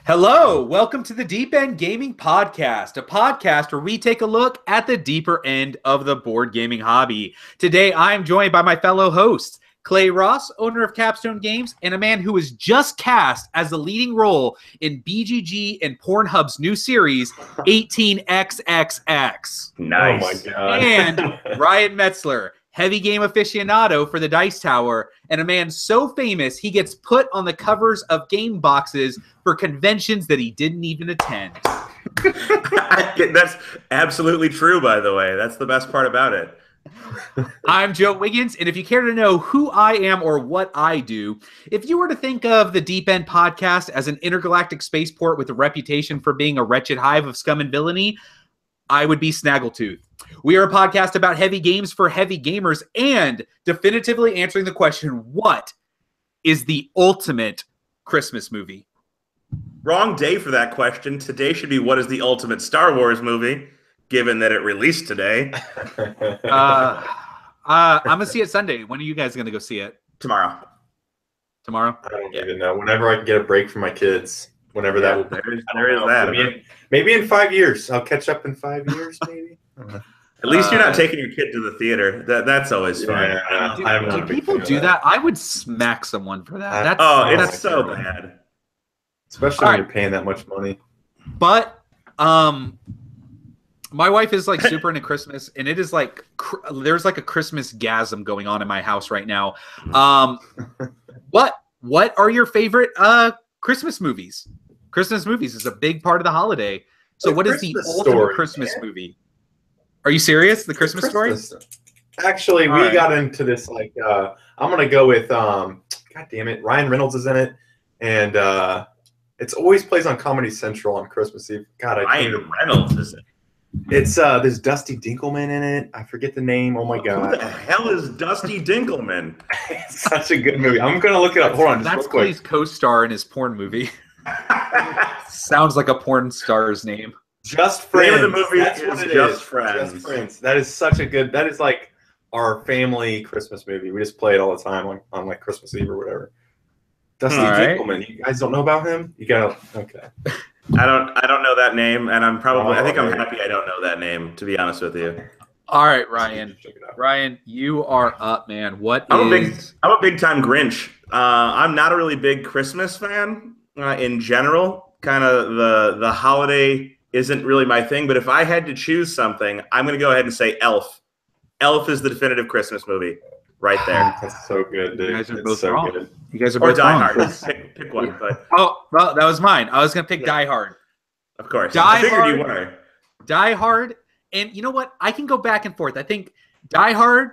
Hello, welcome to the Deep End Gaming Podcast, a podcast where we take a look at the deeper end of the board gaming hobby. Today, I'm joined by my fellow hosts, Clay Ross, owner of Capstone Games, and a man who was just cast as the leading role in BGG and Pornhub's new series, 18XXX. Nice. Oh my God. And Ryan Metzler, heavy game aficionado for the Dice Tower, and a man so famous he gets put on the covers of game boxes for conventions that he didn't even attend. That's absolutely true, by the way. That's the best part about it. I'm Joe Wiggins, and if you care to know who I am or what I do, if you were to think of the Deep End Podcast as an intergalactic spaceport with a reputation for being a wretched hive of scum and villainy, I would be Snaggletooth. We are a podcast about heavy games for heavy gamers and definitively answering the question, what is the ultimate Christmas movie? Wrong day for that question. Today should be what is the ultimate Star Wars movie, given that it released today. I'm going to see it Sunday. When are you guys going to go see it? Tomorrow. Tomorrow? I don't even know. Whenever I can get a break from my kids, whenever that will be. There is that. Maybe in 5 years. I'll catch up in 5 years, maybe. At least you're not taking your kid to the theater. That's always fun. Yeah, Do people do that? I would smack someone for that. It's so bad. Especially when you're paying that much money. But my wife is like super into Christmas, and it is like there's like a Christmas gasm going on in my house right now. What are your favorite Christmas movies? Christmas movies is a big part of the holiday. So what is the ultimate Christmas movie? Are you serious? The Christmas Story? Actually, we got into this like I'm gonna go with God damn it, Ryan Reynolds is in it, and it's always plays on Comedy Central on Christmas Eve. God, Ryan Reynolds is it? It's there's Dusty Dinkleman in it. I forget the name. Oh my God. Who the hell is Dusty Dinkleman? It's such a good movie. I'm gonna look it up. Hold on, that's Clay's co-star in his porn movie. Sounds like a porn star's name. Just Friends. The name of the movie That's is what it Just is. Friends. Just Friends. That is such a good. That is like our family Christmas movie. We just play it all the time on like Christmas Eve or whatever. Dusty Dinkleman. You guys don't know about him? You gotta. Okay. I don't know that name, and I'm happy I don't know that name, to be honest with you. All right, Ryan. Ryan, you are up, man. I'm a big time Grinch. I'm not a really big Christmas fan in general. Kind of the holiday isn't really my thing, but if I had to choose something, I'm going to go ahead and say Elf. Elf is the definitive Christmas movie, right there. That's so good, dude. You guys are It's both so wrong. good. You guys are Or both Die wrong. Hard. Pick one, but Oh, well, that was mine. I was going to pick Die Hard. of course. Die I figured Hard. you were. Die Hard, and you know what? I can go back and forth. I think Die Hard,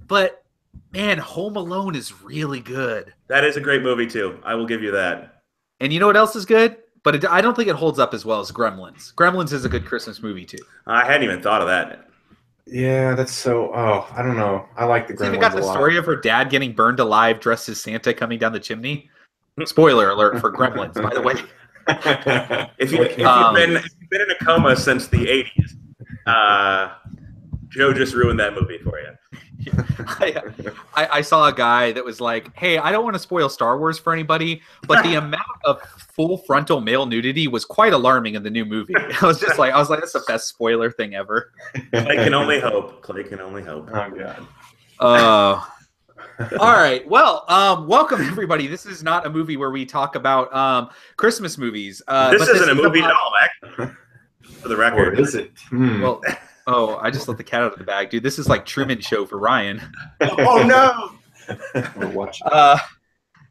but man, Home Alone is really good. That is a great movie too. I will give you that. And you know what else is good? But I don't think it holds up as well as Gremlins. Gremlins is a good Christmas movie too. I hadn't even thought of that. Yeah, that's so. Oh, I don't know. I like the It's Gremlins even got the a lot. story of her dad getting burned alive dressed as Santa coming down the chimney. Spoiler alert for Gremlins, by the way. If you've been in a coma since the 80s, Joe just ruined that movie for you. I saw a guy that was like, hey, I don't want to spoil Star Wars for anybody, but the amount of full frontal male nudity was quite alarming in the new movie. I was like, that's the best spoiler thing ever. Clay can only hope. Clay can only hope. Oh, God. All right. Well, welcome everybody. This is not a movie where we talk about Christmas movies. This isn't a movie at all, actually, for the record. Or is it? Well, I just let the cat out of the bag, dude. This is like Truman Show for Ryan. Oh, no. We're watching.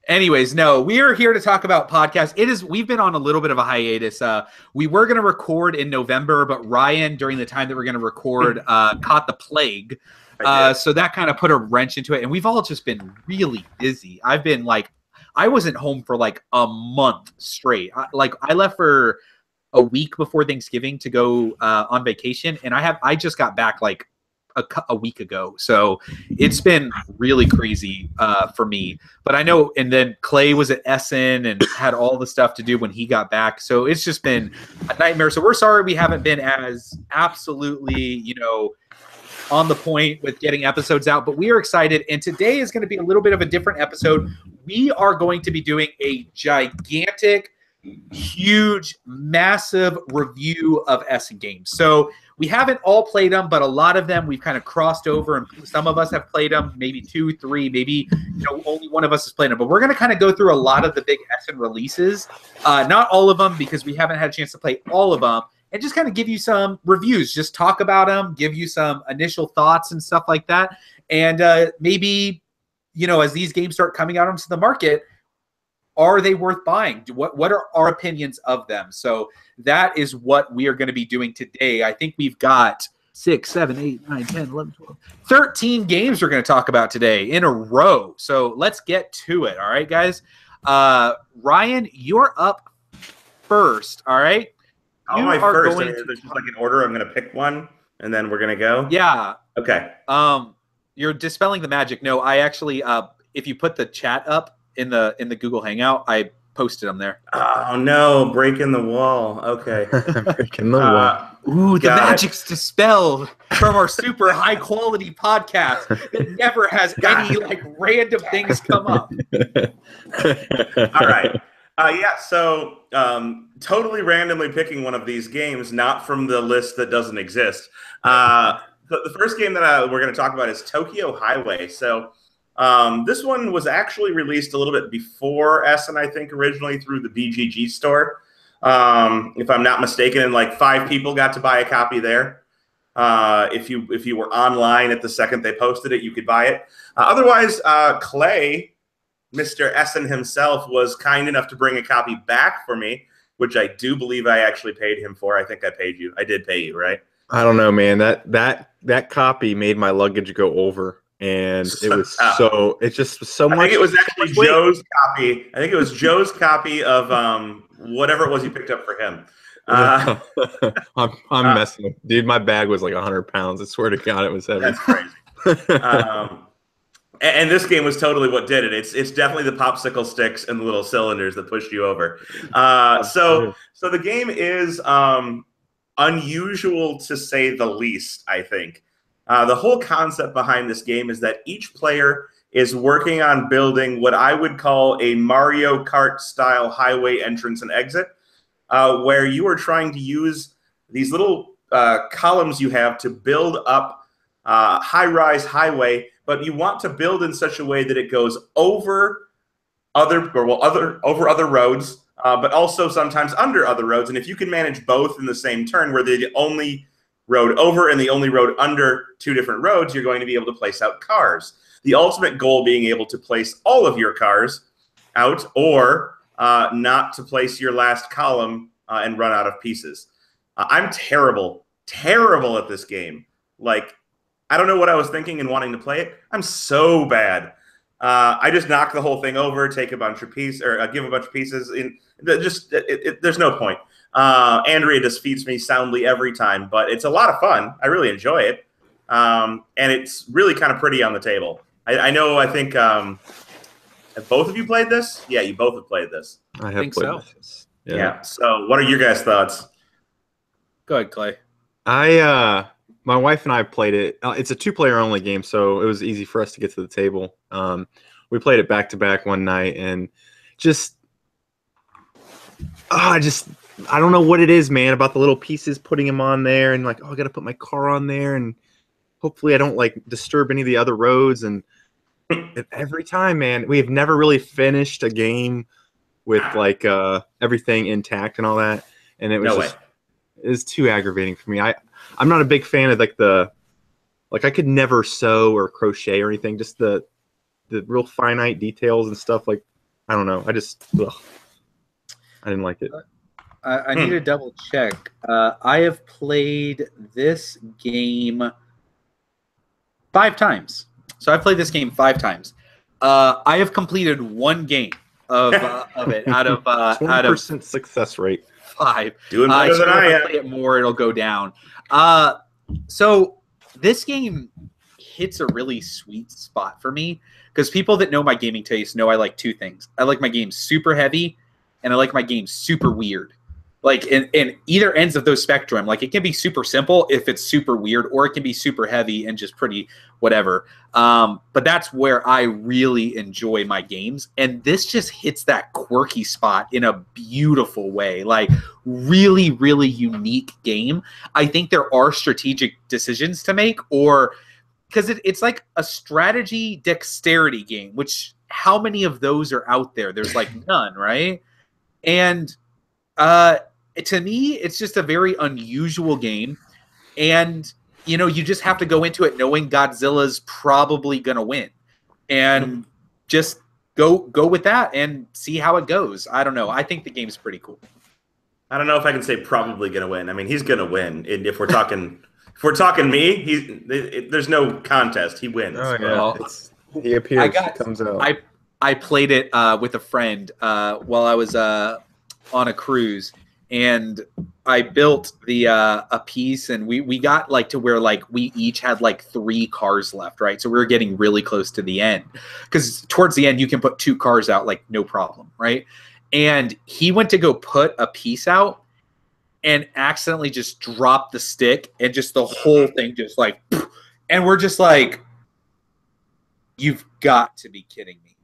Anyways, no, we are here to talk about podcasts. We've been on a little bit of a hiatus. We were going to record in November, but Ryan, during the time that we're going to record, caught the plague. So that kind of put a wrench into it. And we've all just been really busy. I wasn't home for like a month straight. I left for a week before Thanksgiving to go on vacation. And I just got back like a week ago. So it's been really crazy for me. But I know, and then Clay was at Essen and had all the stuff to do when he got back. So it's just been a nightmare. So we're sorry we haven't been as absolutely, on the point with getting episodes out, but we are excited. And today is going to be a little bit of a different episode. We are going to be doing a gigantic huge, massive review of Essen games. So we haven't all played them, but a lot of them we've kind of crossed over, and some of us have played them, maybe 2, 3, maybe only one of us has played them. But we're going to kind of go through a lot of the big Essen releases, not all of them because we haven't had a chance to play all of them, and just kind of give you some reviews, just talk about them, give you some initial thoughts and stuff like that, and maybe as these games start coming out onto the market, are they worth buying? What are our opinions of them? So that is what we are going to be doing today. I think we've got 6, 7, 8, 9, 10, 11, 12, 13 games we're going to talk about today in a row. So let's get to it. All right, guys. Ryan, you're up first. All right. You are first. There's just like an order. I'm going to pick one, and then we're going to go. Yeah. Okay. You're dispelling the magic. No, I actually, if you put the chat up in the Google Hangout, I posted them there. Oh no, breaking the wall. Okay. Breaking the wall. Ooh, the magic's dispelled from our super high quality podcast that never has any random things come up. All right. So totally randomly picking one of these games, not from the list that doesn't exist. The first game that we're going to talk about is Tokyo Highway. So this one was actually released a little bit before Essen, I think, originally through the BGG store. If I'm not mistaken, and 5 people got to buy a copy there. If you were online at the second they posted it, you could buy it. Otherwise, Clay, Mr. Essen himself, was kind enough to bring a copy back for me, which I do believe I actually paid him for. I think I paid you. I did pay you, right? I don't know, man. That copy made my luggage go over. And it was it just was so much. I think it was actually Joe's copy. I think it was Joe's copy of whatever it was you picked up for him. I'm messing with, dude. My bag was like 100 pounds. I swear to God, it was heavy. That's crazy. And this game was totally what did it. It's definitely the popsicle sticks and the little cylinders that pushed you over. So the game is unusual to say the least, I think. The whole concept behind this game is that each player is working on building what I would call a Mario Kart-style highway entrance and exit, where you are trying to use these little columns you have to build up high-rise highway, but you want to build in such a way that it goes over other roads, but also sometimes under other roads. And if you can manage both in the same turn, where the only road over and the only road under 2 different roads, you're going to be able to place out cars. The ultimate goal being able to place all of your cars out, or not to place your last column and run out of pieces. I'm terrible at this game. I don't know what I was thinking in wanting to play it. I'm so bad. I just knock the whole thing over, take a bunch of pieces, or give a bunch of pieces. There's no point. Andrea defeats me soundly every time, but it's a lot of fun. I really enjoy it. And it's really kind of pretty on the table. I think have both of you played this? Yeah, you both have played this. I think so. Yeah. So what are your guys' thoughts? Go ahead, Clay. My wife and I played it. It's a 2-player only game, so it was easy for us to get to the table. We played it back to back one night, and I don't know what it is, man, about the little pieces, putting them on there, and I got to put my car on there, and hopefully I don't disturb any of the other roads. And every time, man, we have never really finished a game with everything intact and all that, and it was it's too aggravating for me. I'm not a big fan of I could never sew or crochet or anything. Just the real finite details and stuff. I don't know. I didn't like it. I need to double check. I have played this game 5 times. So I've played this game 5 times. I have completed 1 game of it out of 20% success rate. 5. Doing better than I am. If I play it more, it'll go down. So this game hits a really sweet spot for me, because people that know my gaming taste know I like 2 things. I like my games super heavy, and I like my games super weird. like in either ends of those spectrum. Like it can be super simple if it's super weird, or it can be super heavy and just pretty whatever. But that's where I really enjoy my games, and this just hits that quirky spot in a beautiful way. Like really, really unique game. I think there are strategic decisions to make, or because it's like a strategy dexterity game, which how many of those are out there? There's like none, right? And to me, it's just a very unusual game. And, you know, you just have to go into it knowing Godzilla's probably going to win. And just go with that and see how it goes. I don't know. I think the game's pretty cool. I don't know if I can say probably going to win. I mean, he's going to win. And if we're talking me, there's no contest. He wins. Oh, yeah. Well, he appears. Comes out. I played it with a friend while I was on a cruise, and I built the a piece, and we got like to where like we each had like 3 cars left, right? So we were getting really close to the end, because towards the end you can put 2 cars out like no problem, right? And he went to go put a piece out and accidentally just dropped the stick, and just the whole thing just like, and we're just like, you've got to be kidding me.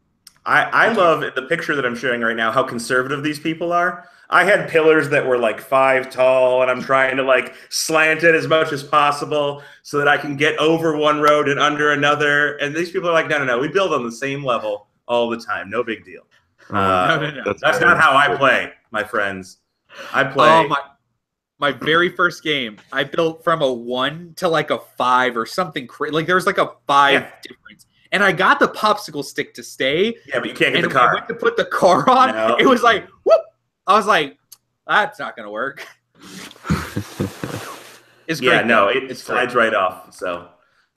I love the picture that I'm showing right now, how conservative these people are. I had pillars that were like 5 tall, and I'm trying to like slant it as much as possible so that I can get over one road and under another. And these people are like, no, we build on the same level all the time. No big deal. No. That's not how I play, my friends. I play. Oh, my very first game, I built from a 1 to like a 5 or something crazy. Like there was like a 5 difference. And I got the popsicle stick to stay. Yeah, but you can't get the car. I went to put the car on. No. It was like, whoop. I was like, that's not going to work. It's great. Yeah, no, it slides right off. So,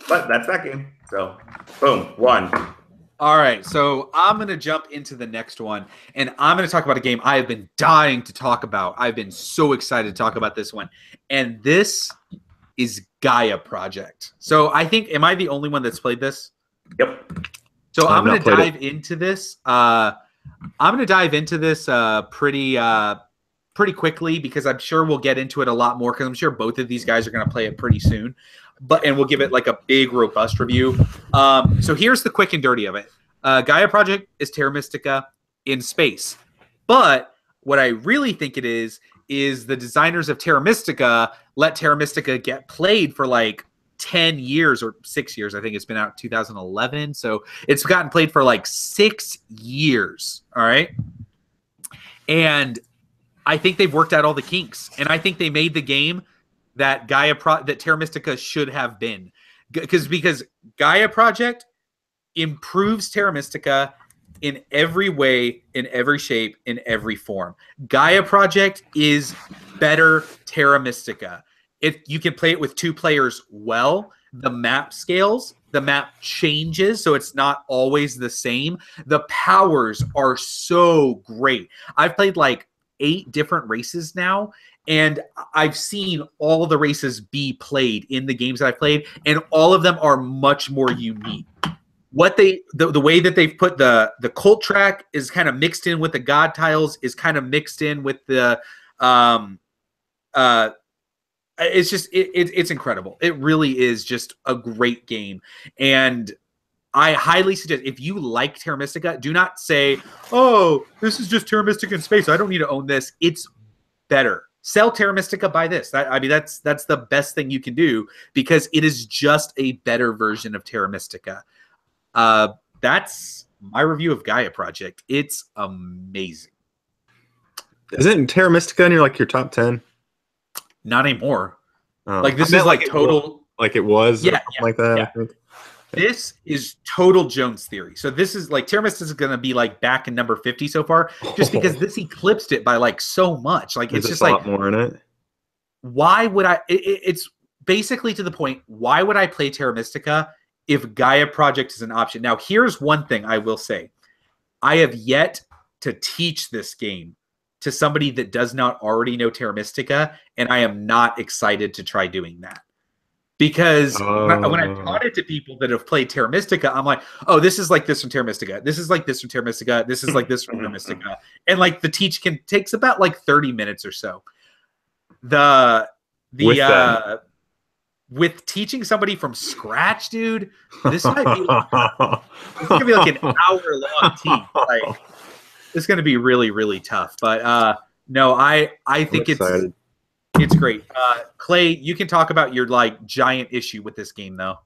but that's that game. So, boom, 1. All right, so I'm going to jump into the next one, and I'm going to talk about a game I have been dying to talk about. I've been so excited to talk about this one. And this is Gaia Project. So I think, am I the only one that's played this? Yep. So I'm going to dive into this. I'm going to dive into this pretty quickly, because I'm sure we'll get into it a lot more, because I'm sure both of these guys are going to play it pretty soon. And we'll give it like a big, robust review. So here's the quick and dirty of it. Gaia Project is Terra Mystica in space. But what I really think it is the designers of Terra Mystica let Terra Mystica get played for like 10 years or 6 years. I think it's been out 2011. So it's gotten played for like 6 years. All right. And I think they've worked out all the kinks. And I think they made the game that that Terra Mystica should have been. Because Gaia Project improves Terra Mystica in every way, in every shape, in every form. Gaia Project is better Terra Mystica. If you can play it with 2 players well, the map scales, the map changes, so it's not always the same. The powers are so great. I've played like 8 different races now, and I've seen all of the races be played in the games that I've played, and all of them are much more unique. What the way that they've put the cult track is kind of mixed in with the god tiles, is kind of mixed in with the it's just it's incredible. It really is just a great game. And I highly suggest, if you like Terra Mystica, do not say, oh, this is just Terra Mystica in space, I don't need to own this. It's better. Sell Terra Mystica, buy this. I mean, that's the best thing you can do, because it is just a better version of Terra Mystica. That's my review of Gaia Project. It's amazing. Isn't Terra Mystica in your top 10? Not anymore. Like this is like total, like it was, yeah, like that. Yeah. I think. This is total Jones theory. So this is like Terra Mystica is going to be like back in number 50 so far, just because this eclipsed it by like so much. Like it's just a like lot more in it. Why would I? It's basically to the point. Why would I play Terra Mystica if Gaia Project is an option? Now, here's one thing I will say: I have yet to teach this game to somebody that does not already know Terra Mystica, and I am not excited to try doing that. Because when I've taught it to people that have played Terra Mystica, I'm like, oh, this is like this from Terra Mystica. This is like this from Terra Mystica. This is like this from Terra Mystica. And like the teach takes about like 30 minutes or so. With teaching somebody from scratch, dude, this might be this is gonna be like an hour-long teach. Like, it's gonna be really, really tough. But no, I think it's great. Clay, you can talk about your like giant issue with this game, though.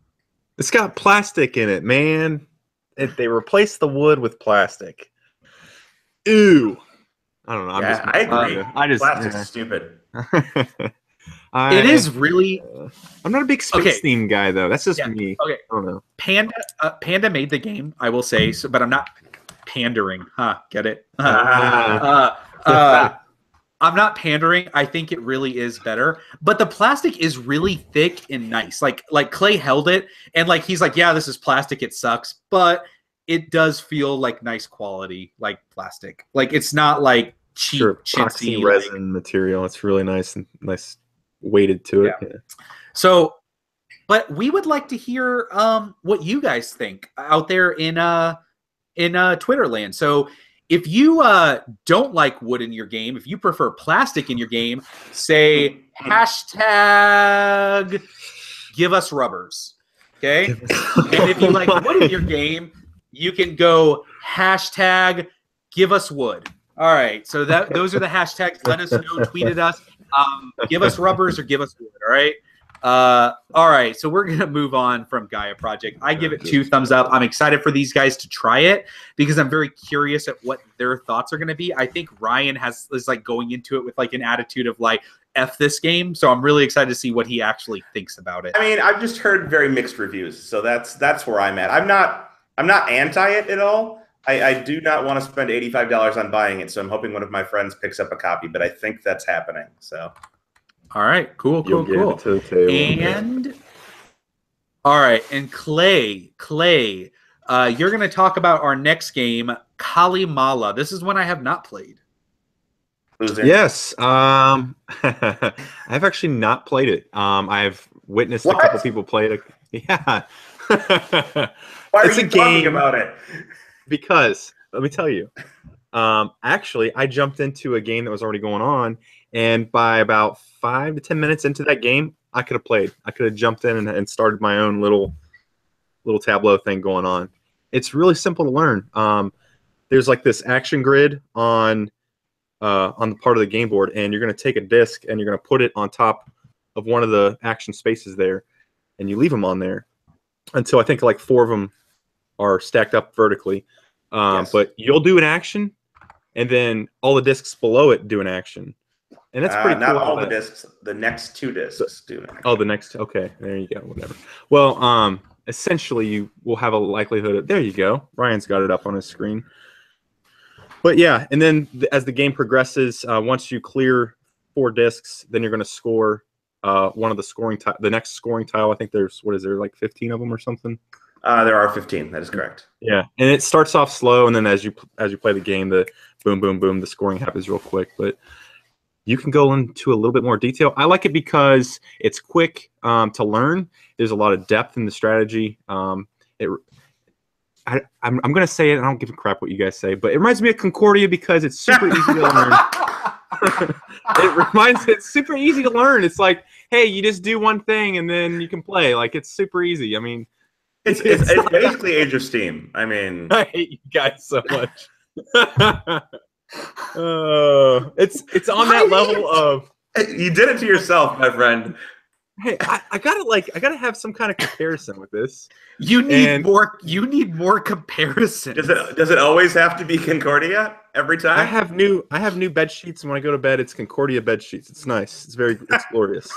It's got plastic in it, man. They replaced the wood with plastic. Ew. I don't know. I agree. Plastic's stupid. It is really. I'm not a big space theme guy, though. That's just me. Okay. I don't know. Panda made the game, I will say, but I'm not pandering. Get it? I'm not pandering. I think it really is better. But the plastic is really thick and nice. Like Clay held it, and like he's like, yeah, this is plastic. It sucks, but it does feel like nice quality, like plastic. Like it's not like cheap, chintzy resin material. It's really nice and nice weighted to it. Yeah. So, but we would like to hear what you guys think out there in Twitter land. So if you don't like wood in your game, if you prefer plastic in your game, say hashtag give us rubbers. Okay. And if you like wood in your game, you can go hashtag give us wood. All right. So those are the hashtags. Let us know. Tweet at us. Give us rubbers or give us wood. All right. All right. So we're going to move on from Gaia Project. I give it 2 thumbs up. I'm excited for these guys to try it because I'm very curious at what their thoughts are going to be. I think Ryan is like going into it with like an attitude of like, F this game. So I'm really excited to see what he actually thinks about it. I mean, I've just heard very mixed reviews. So that's where I'm at. I'm not anti it at all. I do not want to spend $85 on buying it, so I'm hoping one of my friends picks up a copy, but I think that's happening. So, all right, cool. And all right, and Clay, you're going to talk about our next game, Kalimala. This is one I have not played. Yes, I've actually not played it. I've witnessed a couple people play it. Yeah. Why are you talking about it? Because let me tell you, actually, I jumped into a game that was already going on, and by about 5 to 10 minutes into that game, I could have played. I could have jumped in and started my own little Tableau thing going on. It's really simple to learn. There's like this action grid on the part of the game board, and you're going to take a disc and you're going to put it on top of one of the action spaces there, and you leave them on there until I think like 4 of them are stacked up vertically. Yes. But you'll do an action, and then all the discs below it do an action. And that's pretty cool. Not all the discs. The next 2 discs do an action. Oh, the next. Okay, there you go. Whatever. Well, essentially, you will have a likelihood of. There you go. Ryan's got it up on his screen. But yeah, and then as the game progresses, once you clear 4 discs, then you're going to score one of the next scoring tile. I think there's like 15 of them or something. There are 15. That is correct. Yeah, and it starts off slow, and then as you play the game, the boom, boom, boom, the scoring happens real quick. But you can go into a little bit more detail. I like it because it's quick to learn. There's a lot of depth in the strategy. I'm going to say it. I don't give a crap what you guys say, but it reminds me of Concordia because it's super easy to learn. It's super easy to learn. It's like, hey, you just do one thing and then you can play. Like, it's super easy. I mean, it's basically Age of Steam. I mean, I hate you guys so much. It's on that level of. You did it to yourself, my friend. Hey, I gotta have some kind of comparison with this. You need more comparison. Does it always have to be Concordia every time? I have new bed sheets, and when I go to bed, it's Concordia bed sheets. It's nice. It's glorious.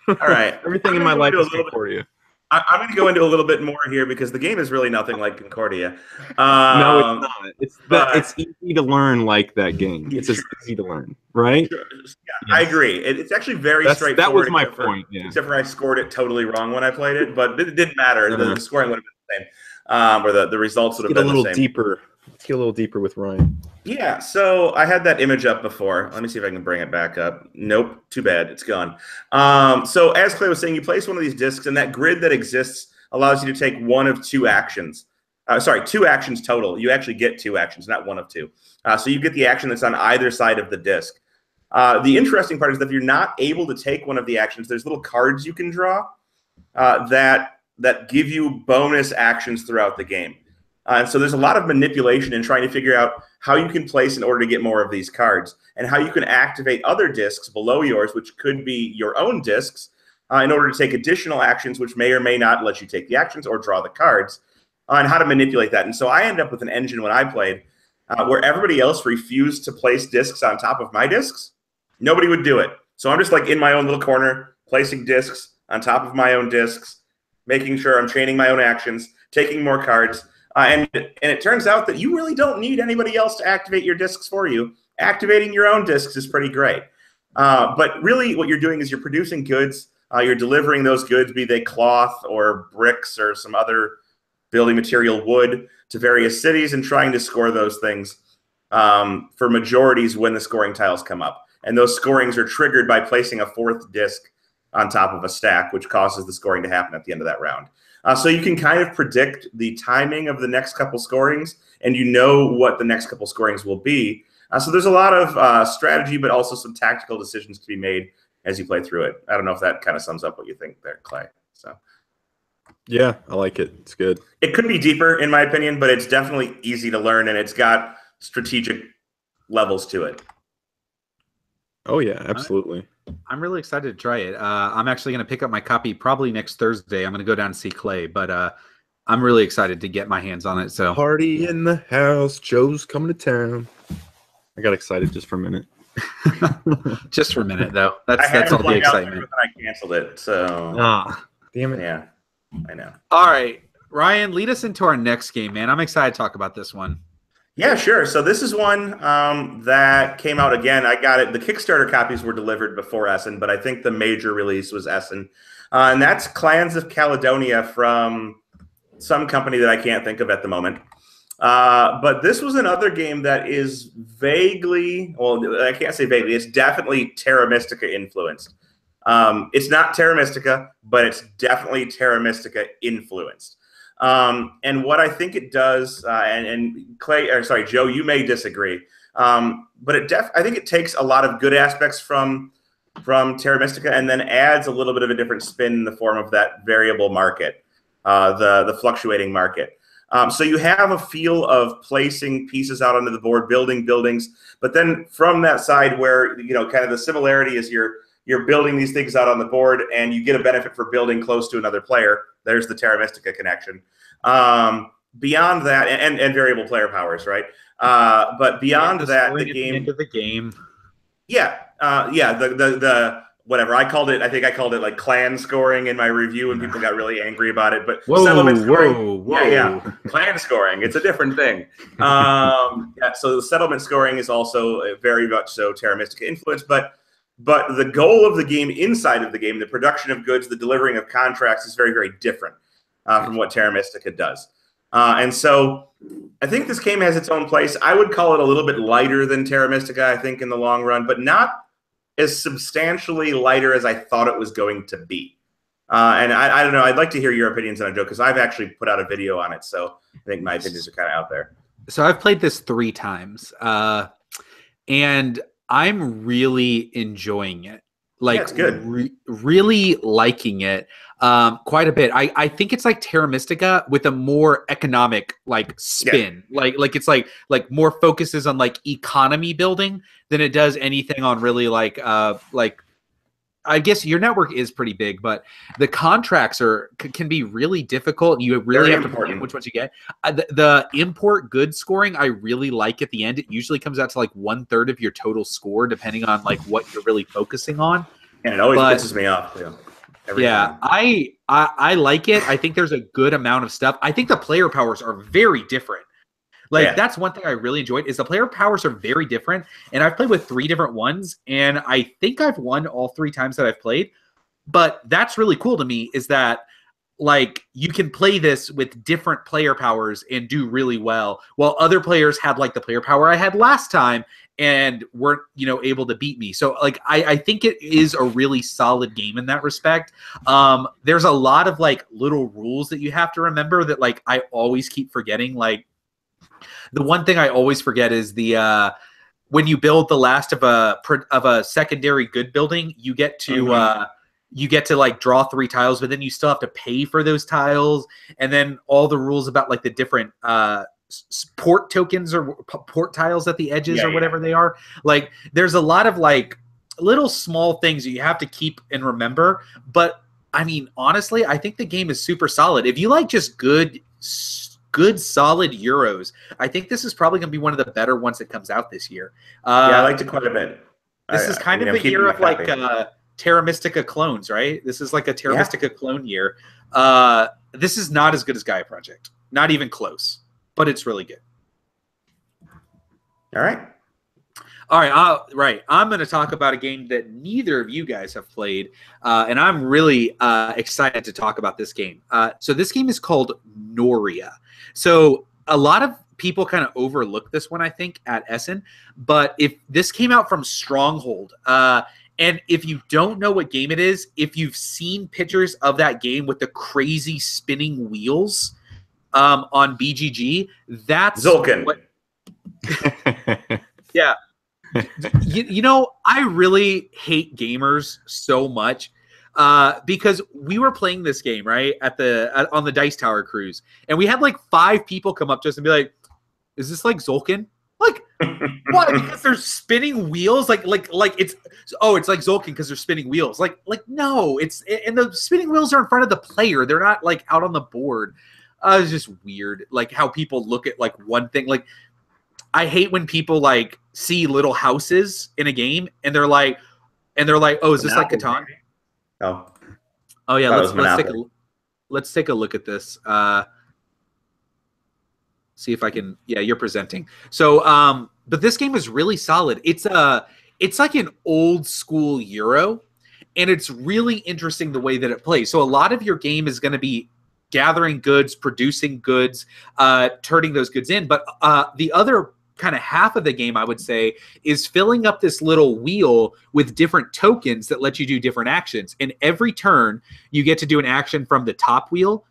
All right, everything in my life is Concordia. I'm going to go into a little bit more here because the game is really nothing like Concordia. No, it's not. It's easy to learn like that game. It's just easy to learn, right? Sure. Yeah, yes. I agree. It's actually very straightforward. That was my point. Except for I scored it totally wrong when I played it, but it didn't matter. The scoring would have been the same, or the results would have been the same. Get a little deeper get a little deeper with Ryan. Yeah, so I had that image up before. Let me see if I can bring it back up. Nope, too bad. It's gone. So as Clay was saying, you place one of these discs, and that grid that exists allows you to take one of two actions. Sorry, two actions total. You actually get two actions, not one of two. So you get the action that's on either side of the disc. The interesting part is that if you're not able to take one of the actions, there's little cards you can draw that give you bonus actions throughout the game. And so there's a lot of manipulation in trying to figure out how you can place in order to get more of these cards, and how you can activate other discs below yours, which could be your own discs, in order to take additional actions, which may or may not let you take the actions or draw the cards, and how to manipulate that. And so I ended up with an engine when I played where everybody else refused to place discs on top of my discs. Nobody would do it. So I'm just like in my own little corner, placing discs on top of my own discs, making sure I'm chaining my own actions, taking more cards. And it turns out that you really don't need anybody else to activate your discs for you. Activating your own discs is pretty great. But really what you're doing is you're producing goods. You're delivering those goods, be they cloth or bricks or some other building material, wood, to various cities, and trying to score those things for majorities when the scoring tiles come up. And those scorings are triggered by placing a fourth disc on top of a stack, which causes the scoring to happen at the end of that round. So you can kind of predict the timing of the next couple scorings, and you know what the next couple scorings will be. So there's a lot of strategy, but also some tactical decisions to be made as you play through it. I don't know if that kind of sums up what you think there, Clay. So, yeah, I like it. It's good. It could be deeper, in my opinion, but it's definitely easy to learn, and it's got strategic levels to it. Oh, yeah, absolutely. I'm really excited to try it. I'm actually going to pick up my copy probably next Thursday. I'm going to go down and see Clay, but I'm really excited to get my hands on it. So party in the house. Joe's coming to town. I got excited just for a minute. Just for a minute, though. That's all the excitement. I canceled it. So damn it. Yeah, I know. All right, Ryan, lead us into our next game, man. I'm excited to talk about this one. Yeah, sure. So this is one that came out again. I got it. The Kickstarter copies were delivered before Essen, but I think the major release was Essen. And that's Clans of Caledonia from some company that I can't think of at the moment. But this was another game that is vaguely, well, I can't say vaguely, it's definitely Terra Mystica influenced. It's not Terra Mystica, but it's definitely Terra Mystica influenced. And what I think it does, and Clay, or sorry, Joe, you may disagree, but I think it takes a lot of good aspects from Terra Mystica and then adds a little bit of a different spin in the form of that variable market, the fluctuating market. So you have a feel of placing pieces out onto the board, building buildings, but then from that side where, you know, kind of the similarity is you're building these things out on the board and you get a benefit for building close to another player. There's the Terra Mystica connection. Beyond that, and variable player powers, right? But beyond that, the game into the game. Yeah, the whatever I called it. I think I called it like clan scoring in my review, and people got really angry about it. But settlement scoring, yeah, clan scoring. It's a different thing. Yeah, so the settlement scoring is also very much so Terra Mystica influence, but the goal of the game, inside of the game, the production of goods, the delivering of contracts, is very, very different from what Terra Mystica does. And so I think this game has its own place. I would call it a little bit lighter than Terra Mystica, I think, in the long run, but not as substantially lighter as I thought it was going to be. And I don't know. I'd like to hear your opinions on it, Joe, because I've actually put out a video on it, so I think my opinions are kind of out there. So I've played this 3 times, and I'm really enjoying it. Like, yeah, it's good. Really liking it quite a bit. I think it's like Terra Mystica with a more economic like spin. Yeah. Like it's like more focuses on like economy building than it does anything on really like I guess your network is pretty big, but the contracts can be really difficult. You really have to plan which ones you get. The import goods scoring, I really like at the end. It usually comes out to like 1/3 of your total score, depending on like what you're really focusing on. And it always pisses me off. Yeah, I like it. I think there's a good amount of stuff. I think the player powers are very different. Like, that's one thing I really enjoyed is the player powers are very different. And I've played with 3 different ones, and I think I've won all 3 times that I've played. But that's really cool to me is that, like you can play this with different player powers and do really well, while other players had like the player power I had last time and weren't, you know, able to beat me. So like I think it is a really solid game in that respect. There's a lot of like little rules that you have to remember that like I always keep forgetting. Like the one thing I always forget is the when you build the last of a secondary good building, you get to you get to like draw 3 tiles, but then you still have to pay for those tiles. And then all the rules about like the different port tokens or port tiles at the edges or whatever they are. Like there's a lot of like little small things that you have to keep and remember. But I mean, honestly, I think the game is super solid. If you like just good solid Euros, I think this is probably going to be one of the better ones that comes out this year. I liked it quite a bit. This is kind of a year of like Terra Mystica clones, right? This is like a Terra Mystica clone year. This is not as good as Gaia Project. Not even close, but it's really good. All right. Right. I'm going to talk about a game that neither of you guys have played, and I'm really excited to talk about this game. So this game is called Nuria. So a lot of people kind of overlook this one, I think, at Essen. But if this came out from Stronghold, and if you don't know what game it is, if you've seen pictures of that game with the crazy spinning wheels on BGG, that's Zolkin. Yeah. You know, I really hate gamers so much because we were playing this game, right, on the Dice Tower cruise, and we had like 5 people come up to us and be like, "Is this like Zolkin?" Like, why? Because they're spinning wheels. Like it's like Zolkin because they're spinning wheels. Like no, and the spinning wheels are in front of the player. They're not like out on the board. It's just weird, like how people look at like one thing. Like, I hate when people like see little houses in a game and they're like, "Oh, is this like Catan?" Oh yeah. Let's take a look at this. See if I can. Yeah, you're presenting. So, but this game is really solid. It's like an old school Euro, and it's really interesting the way that it plays. So a lot of your game is going to be gathering goods, producing goods, turning those goods in. But the other kind of half of the game, I would say, is filling up this little wheel with different tokens that let you do different actions. And every turn, you get to do an action from the top wheel,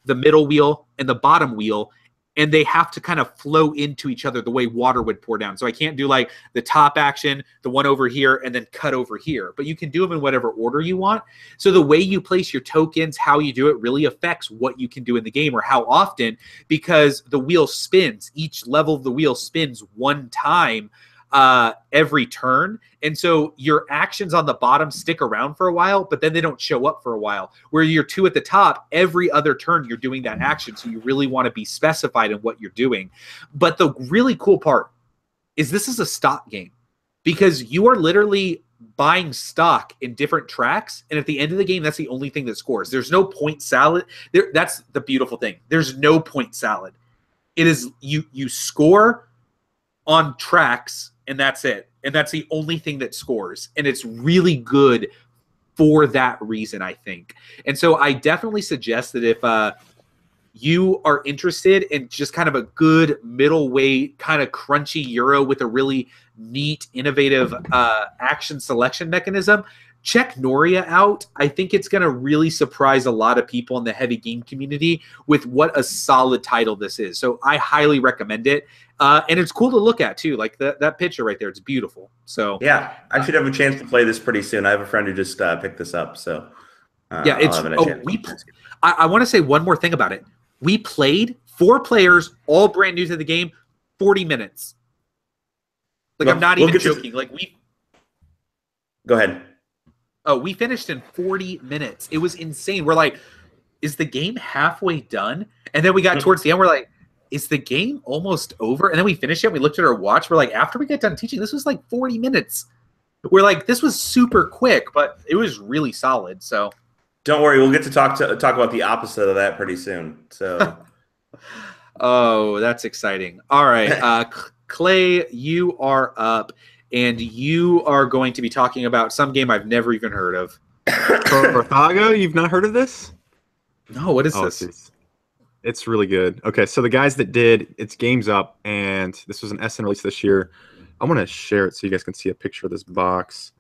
the middle wheel, and the bottom wheel. And they have to kind of flow into each other the way water would pour down. So I can't do like the top action, the one over here, and then cut over here. But you can do them in whatever order you want. So the way you place your tokens, how you do it, really affects what you can do in the game or how often, because the wheel spins. Each level of the wheel spins one time every turn. And so your actions on the bottom stick around for a while, but then they don't show up for a while. Where you're 2 at the top, every other turn you're doing that action. So you really want to be specified in what you're doing. But the really cool part is this is a stock game, because you are literally buying stock in different tracks. And at the end of the game, that's the only thing that scores. There's no point salad. That's the beautiful thing. There's no point salad. It is you score on tracks, and that's it. And that's the only thing that scores. And it's really good for that reason, I think. And so I definitely suggest that if you are interested in just kind of a good middleweight, kind of crunchy Euro with a really neat, innovative action selection mechanism, check Nuria out. I think it's going to really surprise a lot of people in the heavy game community with what a solid title this is. So I highly recommend it. And it's cool to look at too. Like that picture right there, it's beautiful. So yeah, I should have a chance to play this pretty soon. I have a friend who just picked this up. So yeah, it's. I want to say one more thing about it. We played 4 players, all brand new to the game, 40 minutes. Like, I'm not even joking. Like, Go ahead. Oh, we finished in 40 minutes. It was insane. We're like, is the game halfway done? And then we got towards the end. We're like, is the game almost over? And then we finished it. We looked at our watch. We're like, after we get done teaching, this was like 40 minutes. We're like, this was super quick, but it was really solid. So don't worry. We'll get to talk about the opposite of that pretty soon. So, oh, that's exciting. All right. Clay, you are up. And you are going to be talking about some game I've never even heard of. Carthago? You've not heard of this? No, what is Oh, this? it's really good. Okay, so the guys that did it's Games Up, and this was an SN release this year. I'm gonna share it so you guys can see a picture of this box.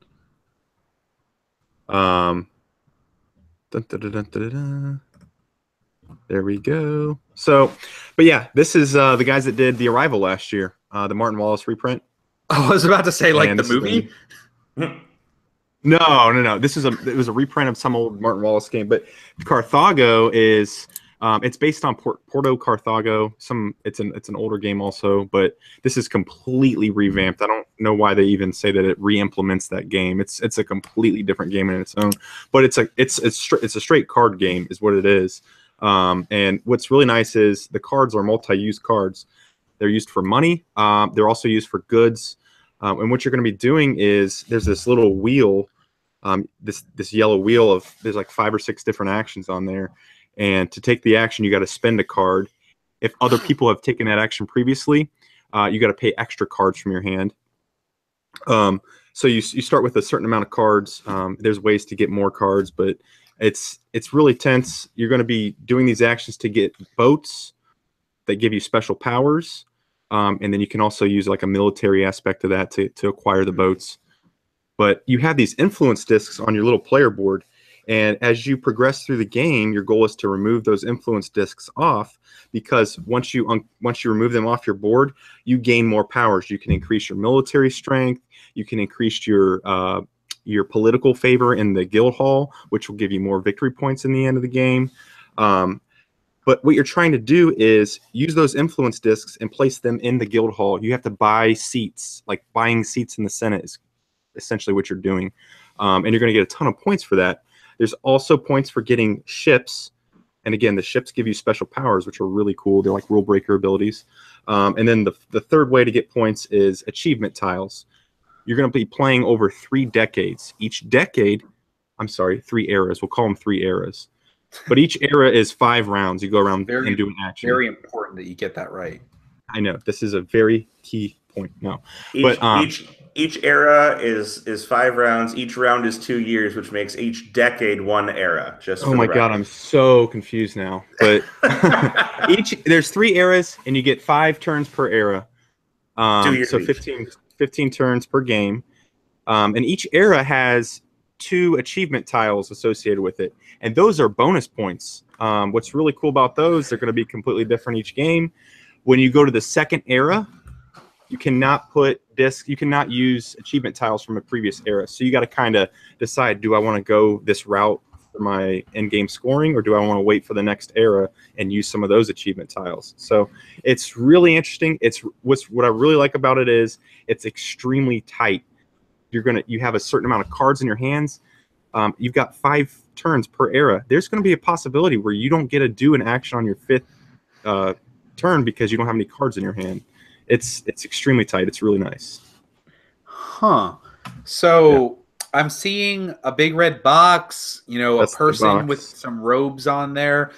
Dun, dun, dun, dun, dun, dun, dun. There we go. So, but yeah, this is the guys that did The Arrival last year, the Martin Wallace reprint. I was about to say like And the this is movie. No. It was a reprint of some old Martin Wallace game, but Carthago is it's based on Porto Carthago. It's an older game also, but this is completely revamped. I don't know why they even say that it re-implements that game. It's a completely different game in its own, but it's a straight card game is what it is. And what's really nice is the cards are multi-use cards. They're used for money. They're also used for goods. And what you're going to be doing is there's this little wheel, this yellow wheel of there's like 5 or 6 different actions on there. And to take the action, you got to spend a card. If other people have taken that action previously, you got to pay extra cards from your hand. So you start with a certain amount of cards. There's ways to get more cards, but it's really tense. You're going to be doing these actions to get boats that give you special powers. And then you can also use like a military aspect of that to acquire the boats. But you have these influence discs on your little player board. And as you progress through the game, your goal is to remove those influence discs off, because once you remove them off your board, you gain more powers. You can increase your military strength. You can increase your political favor in the guild hall, which will give you more victory points in the end of the game. But what you're trying to do is use those influence discs and place them in the guild hall. You have to buy seats, like buying seats in the Senate is essentially what you're doing. And you're going to get a ton of points for that. There's also points for getting ships. And again, the ships give you special powers, which are really cool. They're like rule breaker abilities. And then the third way to get points is achievement tiles. You're going to be playing over 3 decades. Each decade, 3 eras. We'll call them 3 eras. But each era is 5 rounds. You go around and do an action. Very important that you get that right. I know. This is a very key point. No. Each era is 5 rounds. Each round is 2 years, which makes each decade 1 era. Oh my God, I'm so confused now. But there's 3 eras, and you get 5 turns per era. 2 years so 15 turns per game. And each era has 2 achievement tiles associated with it, and those are bonus points. What's really cool about those, they're going to be completely different each game. When you go to the second era, you cannot use achievement tiles from a previous era. So you got to kind of decide, do I want to go this route for my end game scoring, or do I want to wait for the next era and use some of those achievement tiles? So it's really interesting. What I really like about it is it's extremely tight. You have a certain amount of cards in your hands. You've got 5 turns per era. There's going to be a possibility where you don't get to do an action on your 5th turn because you don't have any cards in your hand. It's extremely tight. It's really nice. Huh. So yeah. I'm seeing a big red box, a person with some robes on there,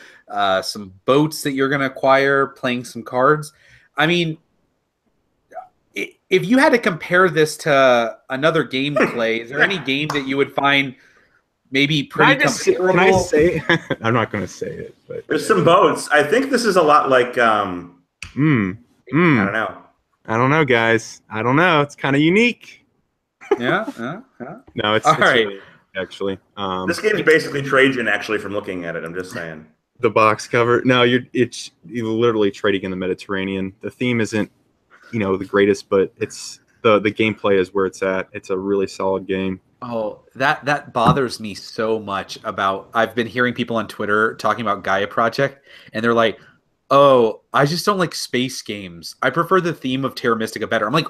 some boats that you're going to acquire, playing some cards. I mean, if you had to compare this to another game to play, is there any game that you would find maybe pretty comparable? Can I say? I'm not going to say it, but there's some boats. I think this is a lot like. I don't know, guys. I don't know. It's kind of unique. Yeah. No, it's all right. Really, actually, this game is basically Trajan. Actually, from looking at it, I'm just saying. The box cover. No, you're literally trading in the Mediterranean. The theme isn't, the greatest, but it's the gameplay is where it's at. It's a really solid game. Oh, that bothers me so much about. I've been hearing people on Twitter talking about Gaia Project, and they're like, "Oh, I just don't like space games. I prefer the theme of Terra Mystica better." I'm like,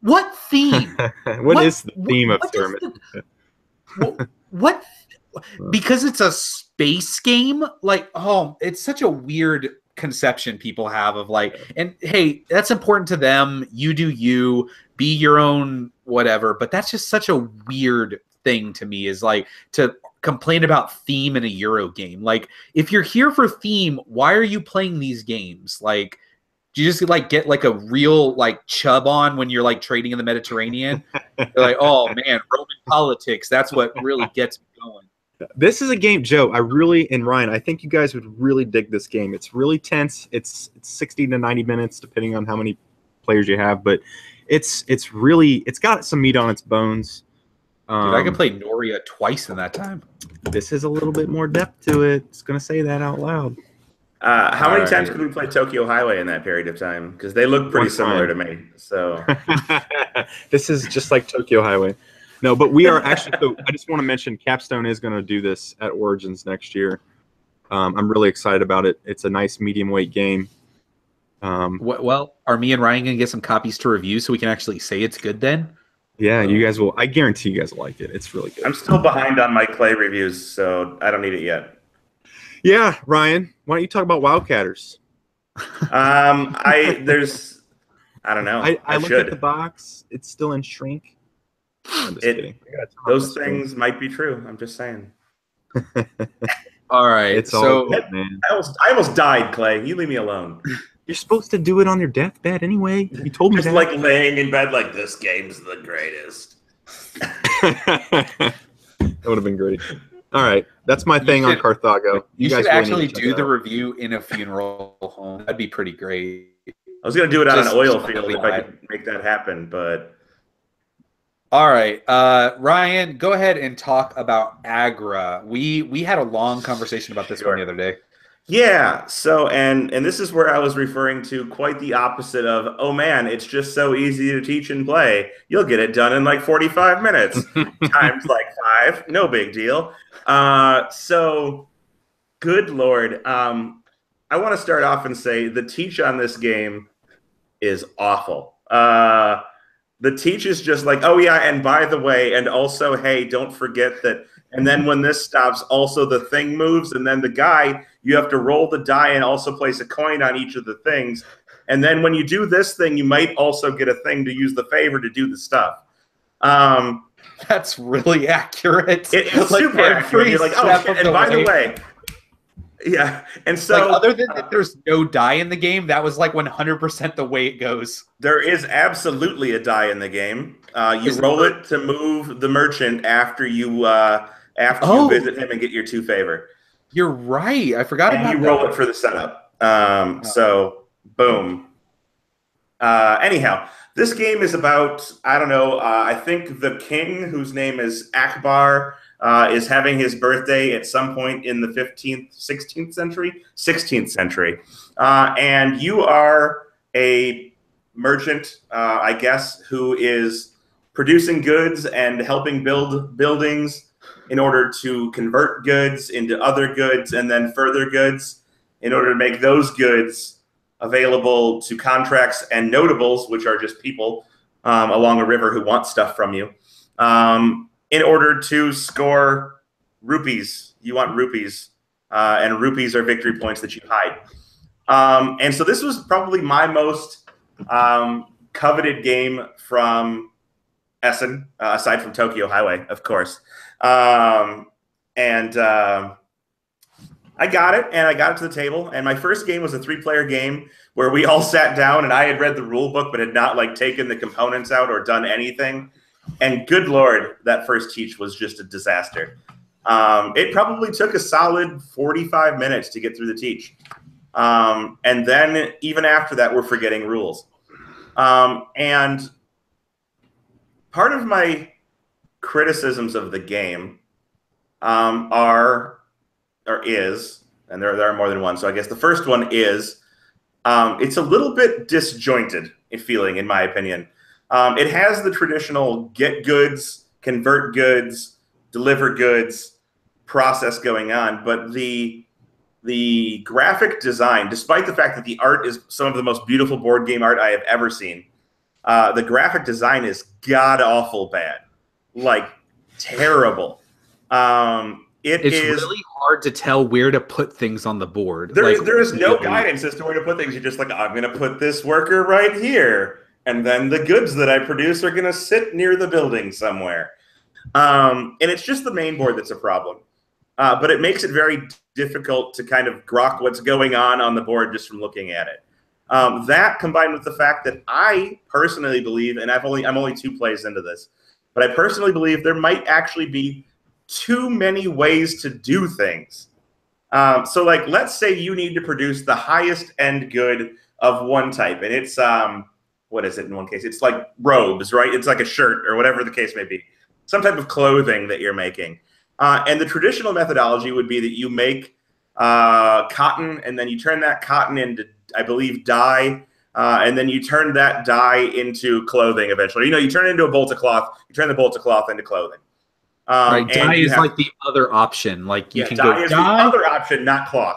"What theme? what is the theme of Terra Mystica?" What? Because it's a space game? Like, it's such a weird conception people have of like, and hey, that's important to them. You do you, be your own whatever. But that's just such a weird thing to me, is like to complain about theme in a Euro game. Like, if you're here for theme, why are you playing these games? Like, do you just like get like a real like chub on when you're like trading in the Mediterranean? You're like, oh man, Roman politics, that's what really gets me going. This is a game, Joe. And Ryan, I think you guys would really dig this game. It's really tense. It's 60 to 90 minutes, depending on how many players you have, but it's got some meat on its bones. Dude, I could play Nuria twice in that time. This has a little bit more depth to it. It's going to say that out loud. How many times could we play Tokyo Highway in that period of time? Because they look pretty similar to me. So this is just like Tokyo Highway. No, but we are actually. So I just want to mention Capstone is going to do this at Origins next year. I'm really excited about it. It's a nice medium weight game. Well, are me and Ryan going to get some copies to review so we can actually say it's good then? Yeah, you guys will. I guarantee you guys will like it. It's really good. I'm still behind on my Clay reviews, so I don't need it yet. Yeah, Ryan, why don't you talk about Wildcatters? I don't know. I looked at the box. It's still in shrink. I'm just kidding. Those things might be true. I'm just saying. All right. It's all good, man. I almost died, Clay. You leave me alone. You're supposed to do it on your deathbed anyway. You told me just that. like laying in bed like this game's the greatest. That would have been great. All right. That's my thing on Carthago. You should actually do the review in a funeral home. That'd be pretty great. I was going to do it on an oil field if I could make that happen, but... All right, Ryan, go ahead and talk about Agri. We had a long conversation about this one the other day. Yeah, so and this is where I was referring to quite the opposite of, oh man, it's just so easy to teach and play. You'll get it done in like 45 minutes. Times like 5, no big deal. So good Lord. I want to start off and say the teach on this game is awful. The teach is just like, oh yeah, and by the way, and also, hey, don't forget that. And then when this stops, also the thing moves, and then the guy, you have to roll the die and also place a coin on each of the things. And then when you do this thing, you might also get a thing to use the favor to do the stuff. That's really accurate. It's like super accurate. You're like, oh, and by the way, yeah. And so, like, other than that, there's no die in the game. That was like 100% the way it goes. There is absolutely a die in the game. You roll it to move the merchant after you visit him and get your 2 favor. You're right. I forgot about that. And you roll it for the setup. So, boom. Anyhow, this game is about, I don't know, I think the king, whose name is Akbar, is having his birthday at some point in the 15th, 16th century? 16th century. And you are a merchant, I guess, who is producing goods and helping build buildings in order to convert goods into other goods and then further goods in order to make those goods available to contracts and notables, which are just people along a river who want stuff from you, in order to score rupees. You want rupees, and rupees are victory points that you hide. And so this was probably my most coveted game from Essen, aside from Tokyo Highway, of course. I got it, and I got it to the table. And my first game was a 3-player game where we all sat down, and I had read the rule book, but had not like taken the components out or done anything. And good Lord, that first teach was just a disaster. It probably took a solid 45 minutes to get through the teach. And then even after that, we're forgetting rules. And part of my criticisms of the game is, and there are more than one, so I guess the first one is, it's a little bit disjointed in feeling, in my opinion. It has the traditional get goods, convert goods, deliver goods process going on, but the graphic design, despite the fact that the art is some of the most beautiful board game art I have ever seen, the graphic design is god-awful bad. Like, terrible. It's really hard to tell where to put things on the board. There is no guidance as to where to put things. You're just like, I'm going to put this worker right here. And then the goods that I produce are going to sit near the building somewhere. And it's just the main board that's a problem. But it makes it very difficult to kind of grok what's going on the board just from looking at it. That combined with the fact that I personally believe, and I'm only 2 plays into this, but I personally believe there might actually be too many ways to do things. So like, let's say you need to produce the highest end good of one type, and it's what is it in one case? It's like robes, right? It's like a shirt or whatever the case may be, some type of clothing that you're making. And the traditional methodology would be that you make cotton, and then you turn that cotton into, I believe, dye, and then you turn that dye into clothing eventually. You turn it into a bolt of cloth. You turn the bolt of cloth into clothing. Right, dye is like the other option. Like you can dye go is dye. the other option, not cloth.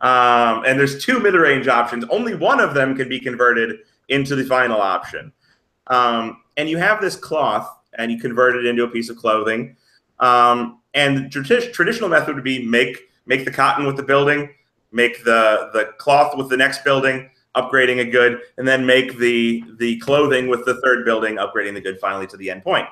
And there's 2 mid-range options. Only one of them can be converted into the final option. And you have this cloth, and you convert it into a piece of clothing. And the traditional method would be make the cotton with the building, make the cloth with the next building, upgrading a good, and then make the clothing with the third building, upgrading the good finally to the end point.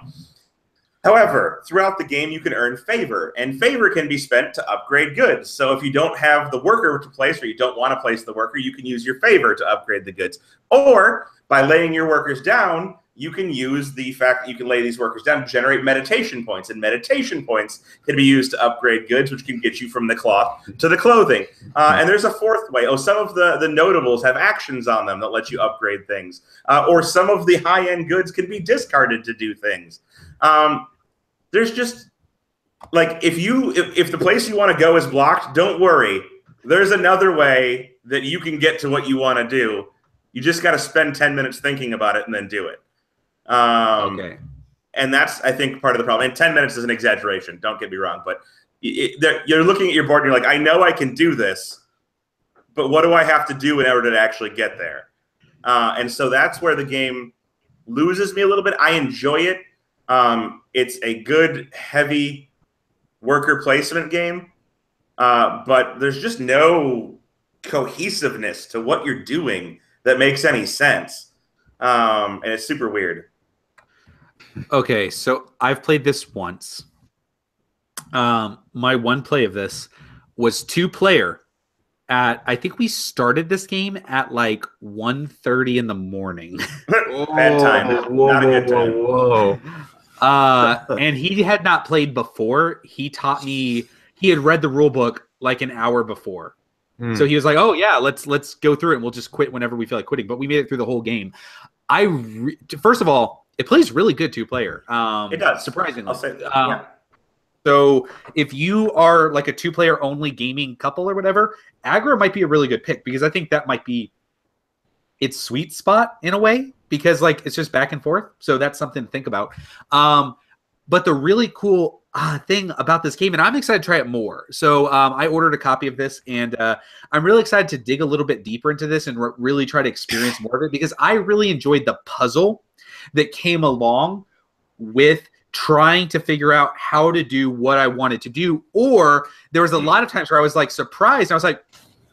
However, throughout the game, you can earn favor, and favor can be spent to upgrade goods. So if you don't have the worker to place, or you don't want to place the worker, you can use your favor to upgrade the goods. Or by laying your workers down, you can use the fact that you can lay these workers down to generate meditation points, and meditation points can be used to upgrade goods, which can get you from the cloth to the clothing. And there's a fourth way. Some of the notables have actions on them that let you upgrade things. Or some of the high-end goods can be discarded to do things. There's just, like, if the place you want to go is blocked, don't worry. There's another way that you can get to what you want to do. You just got to spend 10 minutes thinking about it and then do it. Okay. And that's, I think, part of the problem. And 10 minutes is an exaggeration. Don't get me wrong. But you're looking at your board and you're like, I know I can do this, but what do I have to do in order to actually get there? And so that's where the game loses me a little bit. I enjoy it. It's a good, heavy worker placement game, but there's just no cohesiveness to what you're doing that makes any sense, and it's super weird. Okay, so I've played this once. My one play of this was 2-player. I think we started this game at like 1:30 in the morning. Bad time. Not a good time. Whoa. And he had not played before. He taught me. He had read the rule book like an hour before, so he was like, "Oh yeah, let's go through it, and we'll just quit whenever we feel like quitting." But we made it through the whole game. First of all, it plays really good 2-player. It does, surprisingly. I'll say that. Yeah. So if you are like a 2-player only gaming couple or whatever, Agri might be a really good pick, because I think that might be its sweet spot in a way, because like it's just back and forth. So that's something to think about. But the really cool thing about this game, and I'm excited to try it more. So I ordered a copy of this, and I'm really excited to dig a little bit deeper into this and really try to experience more of it, because I really enjoyed the puzzle that came along with trying to figure out how to do what I wanted to do. Or there was a lot of times where I was like surprised. I was like,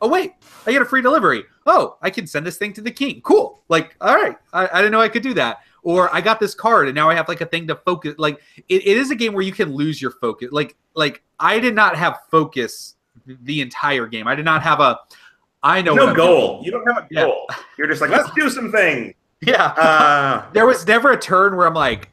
oh, wait, I get a free delivery. Oh, I can send this thing to the king. Cool. Like, all right. I didn't know I could do that. Or I got this card and now I have like a thing to focus. Like it is a game where you can lose your focus. Like I did not have focus the entire game. I did not have no goal. You don't have a goal. Yeah. You're just like, let's do some things. Yeah. There was never a turn where I'm like,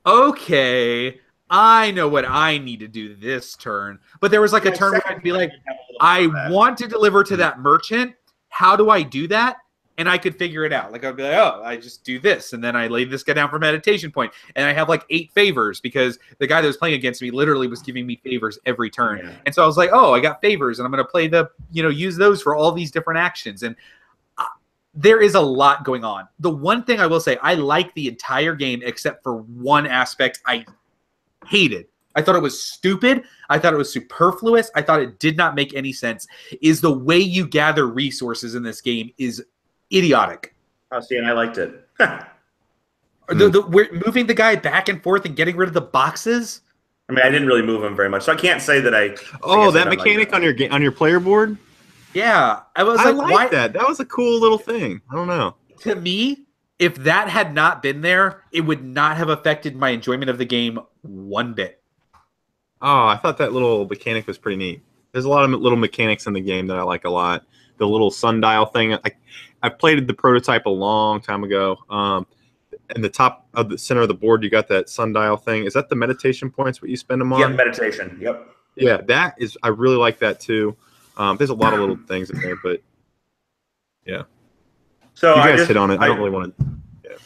okay, I know what I need to do this turn. But there was like a turn where I'd be like, I want to deliver to that merchant. How do I do that? And I could figure it out. Like I'd be like, oh, I just do this. And then I lay this guy down for meditation point. And I have like 8 favors because the guy that was playing against me literally was giving me favors every turn. Yeah. And so I was like, oh, I got favors and I'm going to play use those for all these different actions. And there is a lot going on. The one thing I will say, I like the entire game except for one aspect I hated. I thought it was stupid. I thought it was superfluous. I thought it did not make any sense. Is the way you gather resources in this game is idiotic. Oh, see, and I liked it. We're moving the guy back and forth and getting rid of the boxes. I mean, I didn't really move him very much, so I can't say that I. Oh, that mechanic on your player board. Yeah, I like that. That was a cool little thing. I don't know. To me, if that had not been there, it would not have affected my enjoyment of the game one bit. Oh, I thought that little mechanic was pretty neat. There's a lot of little mechanics in the game that I like a lot. The little sundial thing. I played the prototype a long time ago. in the top of the center of the board, you got that sundial thing. Is that the meditation points? What you spend them on? Yeah, meditation. Yep. Yeah, that is. I really like that too. There's a lot of little things in there, but yeah. So you guys hit on it. I don't really want to. Yeah.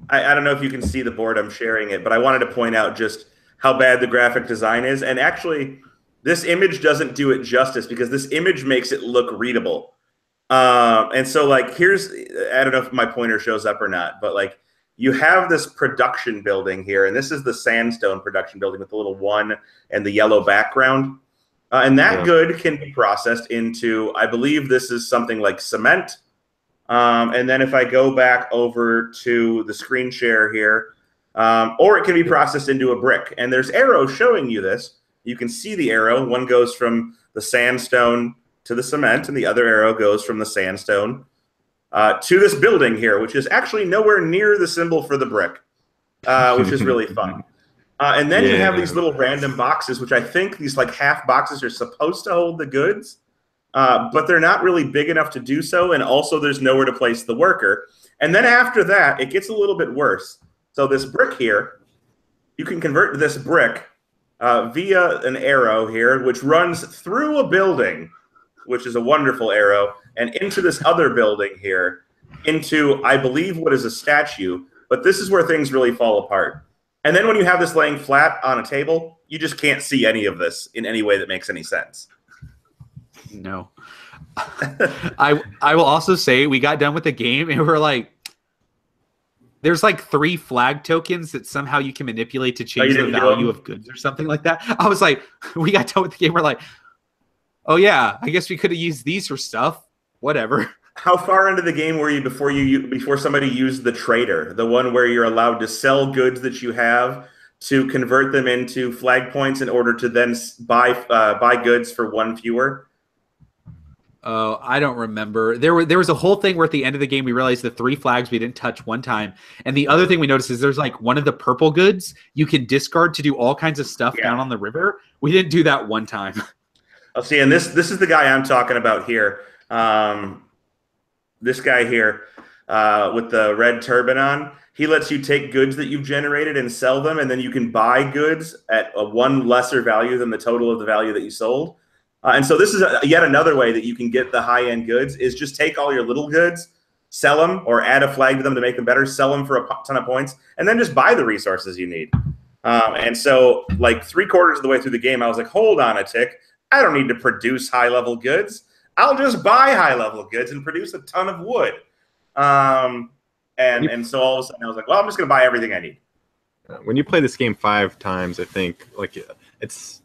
I don't know if you can see the board. I'm sharing it, but I wanted to point out just how bad the graphic design is. And actually, this image doesn't do it justice because this image makes it look readable. And so, like, here's, I don't know if my pointer shows up or not, but like, you have this production building here, and this is the sandstone production building with the little 1 and the yellow background. And that good can be processed into, I believe this is something like cement. And then if I go back over to the screen share here, or it can be processed into a brick. And there's arrows showing you this. You can see the arrow. One goes from the sandstone to the cement, and the other arrow goes from the sandstone to this building here, which is actually nowhere near the symbol for the brick, which is really fun. And then you have these little random boxes, which I think these like half boxes are supposed to hold the goods, but they're not really big enough to do so. And also there's nowhere to place the worker. And then after that, it gets a little bit worse. So this brick here, you can convert this brick via an arrow here, which runs through a building, which is a wonderful arrow, and into this other building here, into, I believe, what is a statue. But this is where things really fall apart. And then when you have this laying flat on a table, you just can't see any of this in any way that makes any sense. No. I will also say we got done with the game and we're like, there's like 3 flag tokens that somehow you can manipulate to change the value of goods or something like that. I was like, we got done with the game. We're like, oh yeah, I guess we could have used these for stuff. Whatever. How far into the game were you before somebody used the trader, the one where you're allowed to sell goods that you have to convert them into flag points in order to then buy goods for 1 fewer? Oh, I don't remember. There was a whole thing where at the end of the game we realized the 3 flags we didn't touch one time, and the other thing we noticed is there's like one of the purple goods you can discard to do all kinds of stuff down on the river. We didn't do that one time. I'll see, and this is the guy I'm talking about here. This guy here with the red turban on, he lets you take goods that you've generated and sell them, and then you can buy goods at a 1 lesser value than the total of the value that you sold. And so this is yet another way that you can get the high-end goods, is just take all your little goods, sell them, or add a flag to them to make them better, sell them for a ton of points, and then just buy the resources you need. And so like 3/4 of the way through the game, I was like, hold on a tick. I don't need to produce high-level goods. I'll just buy high-level goods and produce a ton of wood. And so all of a sudden I was like, well, I'm just going to buy everything I need. When you play this game 5 times, I think like it's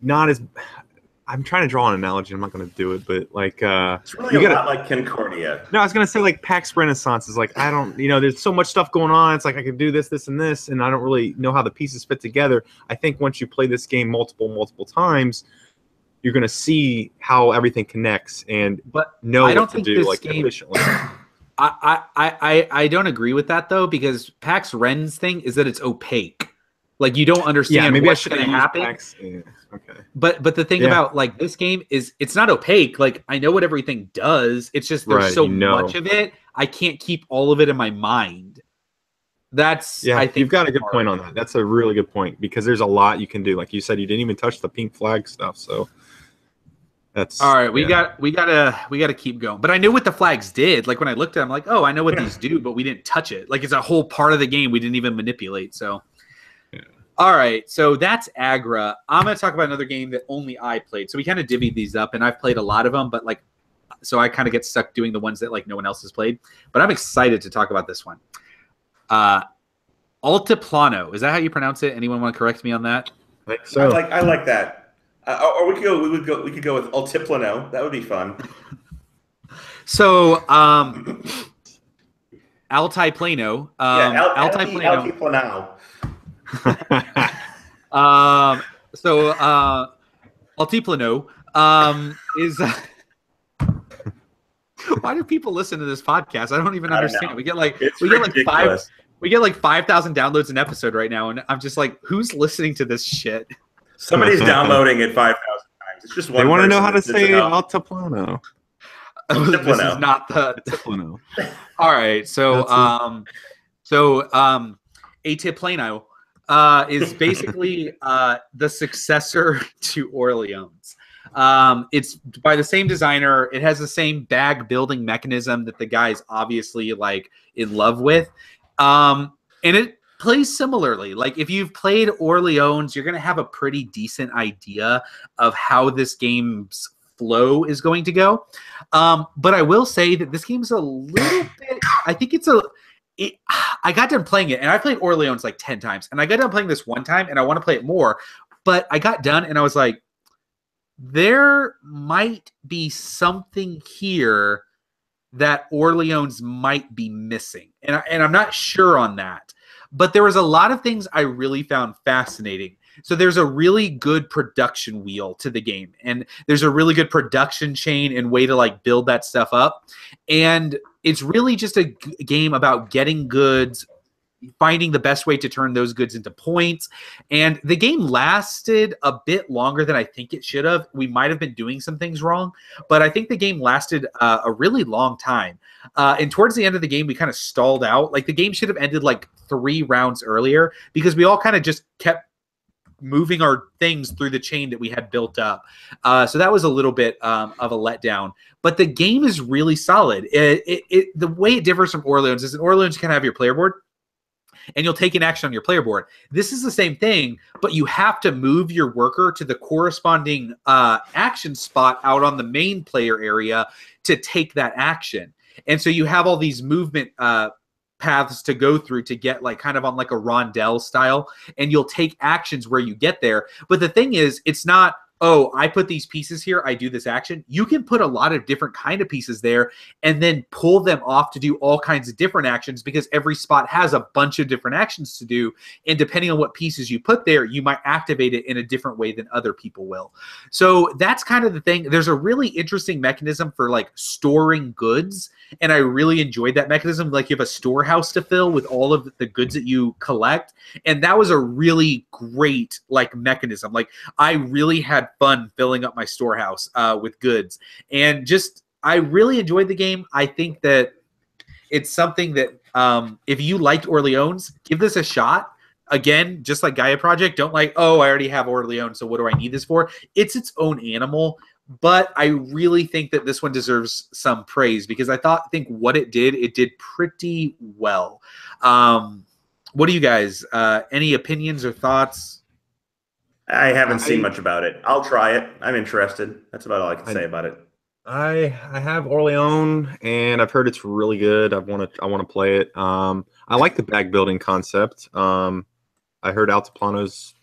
not as. I'm trying to draw an analogy. I'm not going to do it, but like it's really a lot like Concordia. No, I was going to say like PAX Renaissance is like, I don't, there's so much stuff going on. It's like I could do this, this, and this, and I don't really know how the pieces fit together. I think once you play this game multiple times, you're going to see how everything connects and know what to do like efficiently. I don't agree with that though, because PAX Ren's thing is that it's opaque. Like you don't understand what's going to happen. Yeah. Okay. But the thing about like this game is it's not opaque. Like I know what everything does. It's just there's so much of it. I can't keep all of it in my mind. That's I think you've got a good point on that. That's a really good point because there's a lot you can do. Like you said, you didn't even touch the pink flag stuff. So that's all right. We gotta keep going. But I knew what the flags did. Like when I looked at them, I'm like, oh, I know what these do, but we didn't touch it. Like it's a whole part of the game we didn't even manipulate. So. All right, so that's Agri. I'm going to talk about another game that only I played. So we kind of divvied these up, and I've played a lot of them, but like, so I kind of get stuck doing the ones that like no one else has played. But I'm excited to talk about this one. Altiplano. Is that how you pronounce it? Anyone want to correct me on that? So I like that. Or we could go with Altiplano. That would be fun. So Altiplano. Altiplano. Altiplano is why do people listen to this podcast? I don't even understand. We get like 5,000 downloads an episode right now, and I'm just like, who's listening to this shit? Somebody's downloading it 5,000 times. It's just one. They want to know how to say Altiplano. This is not the Altiplano. All right, so So, Altiplano is basically the successor to Orleans. It's by the same designer. It has the same bag building mechanism that the guy's obviously like in love with. And it plays similarly. Like if you've played Orleans, you're going to have a pretty decent idea of how this game's flow is going to go. But I will say that this game's a little bit, I think I got done playing it, and I played Orleans like 10 times, and I got done playing this one time, and I want to play it more, but I got done, and I was like, there might be something here that Orleans might be missing, and I'm not sure on that, but there was a lot of things I really found fascinating. So there's a really good production wheel to the game, and there's a really good production chain and way to like build that stuff up, and it's really just a game about getting goods, finding the best way to turn those goods into points. And the game lasted a bit longer than I think it should have. We might have been doing some things wrong, but I think the game lasted a really long time. And towards the end of the game, we kind of stalled out. Like the game should have ended like 3 rounds earlier because we all kind of just kept moving our things through the chain that we had built up. So that was a little bit of a letdown. But the game is really solid. The way it differs from Orleans is in Orleans you kind of have your player board, and you'll take an action on your player board. This is the same thing, but you have to move your worker to the corresponding action spot out on the main player area to take that action. And so you have all these movement paths to go through to get like kind of on like a rondelle style, and you'll take actions where you get there. But the thing is, it's not, oh, I put these pieces here, I do this action. You can put a lot of different kind of pieces there and then pull them off to do all kinds of different actions because every spot has a bunch of different actions to do. And depending on what pieces you put there, you might activate it in a different way than other people will. So that's kind of the thing. There's a really interesting mechanism for like storing goods. And I really enjoyed that mechanism. Like you have a storehouse to fill with all of the goods that you collect. And that was a really great like mechanism. Like I really had fun filling up my storehouse with goods, and just I really enjoyed the game. I think that it's something that if you liked Orleans, give this a shot. Again, just like Gaia Project, don't like, oh, I already have Orleans, so what do I need this for? It's its own animal, but I really think that this one deserves some praise because I think what it did pretty well. What do you guys, any opinions or thoughts? I haven't seen much about it. I'll try it. I'm interested. That's about all I can say about it. I have Orleans, and I've heard it's really good. I want to play it. I like the bag building concept. I heard Altiplano's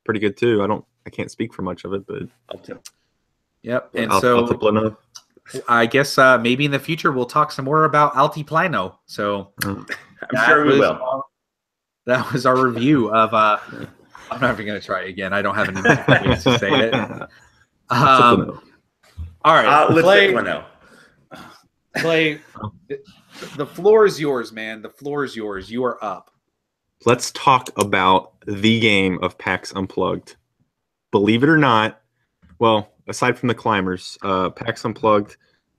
pretty good too. I can't speak for much of it, but yep. And Altiplano. I guess maybe in the future we'll talk some more about Altiplano. So I'm sure we will. That was our review of. I'm not even going to try it again. I don't have any ways to say it. All right. Play. The floor is yours, man. The floor is yours. You are up. Let's talk about the game of PAX Unplugged. Believe it or not, well, aside from the climbers, PAX Unplugged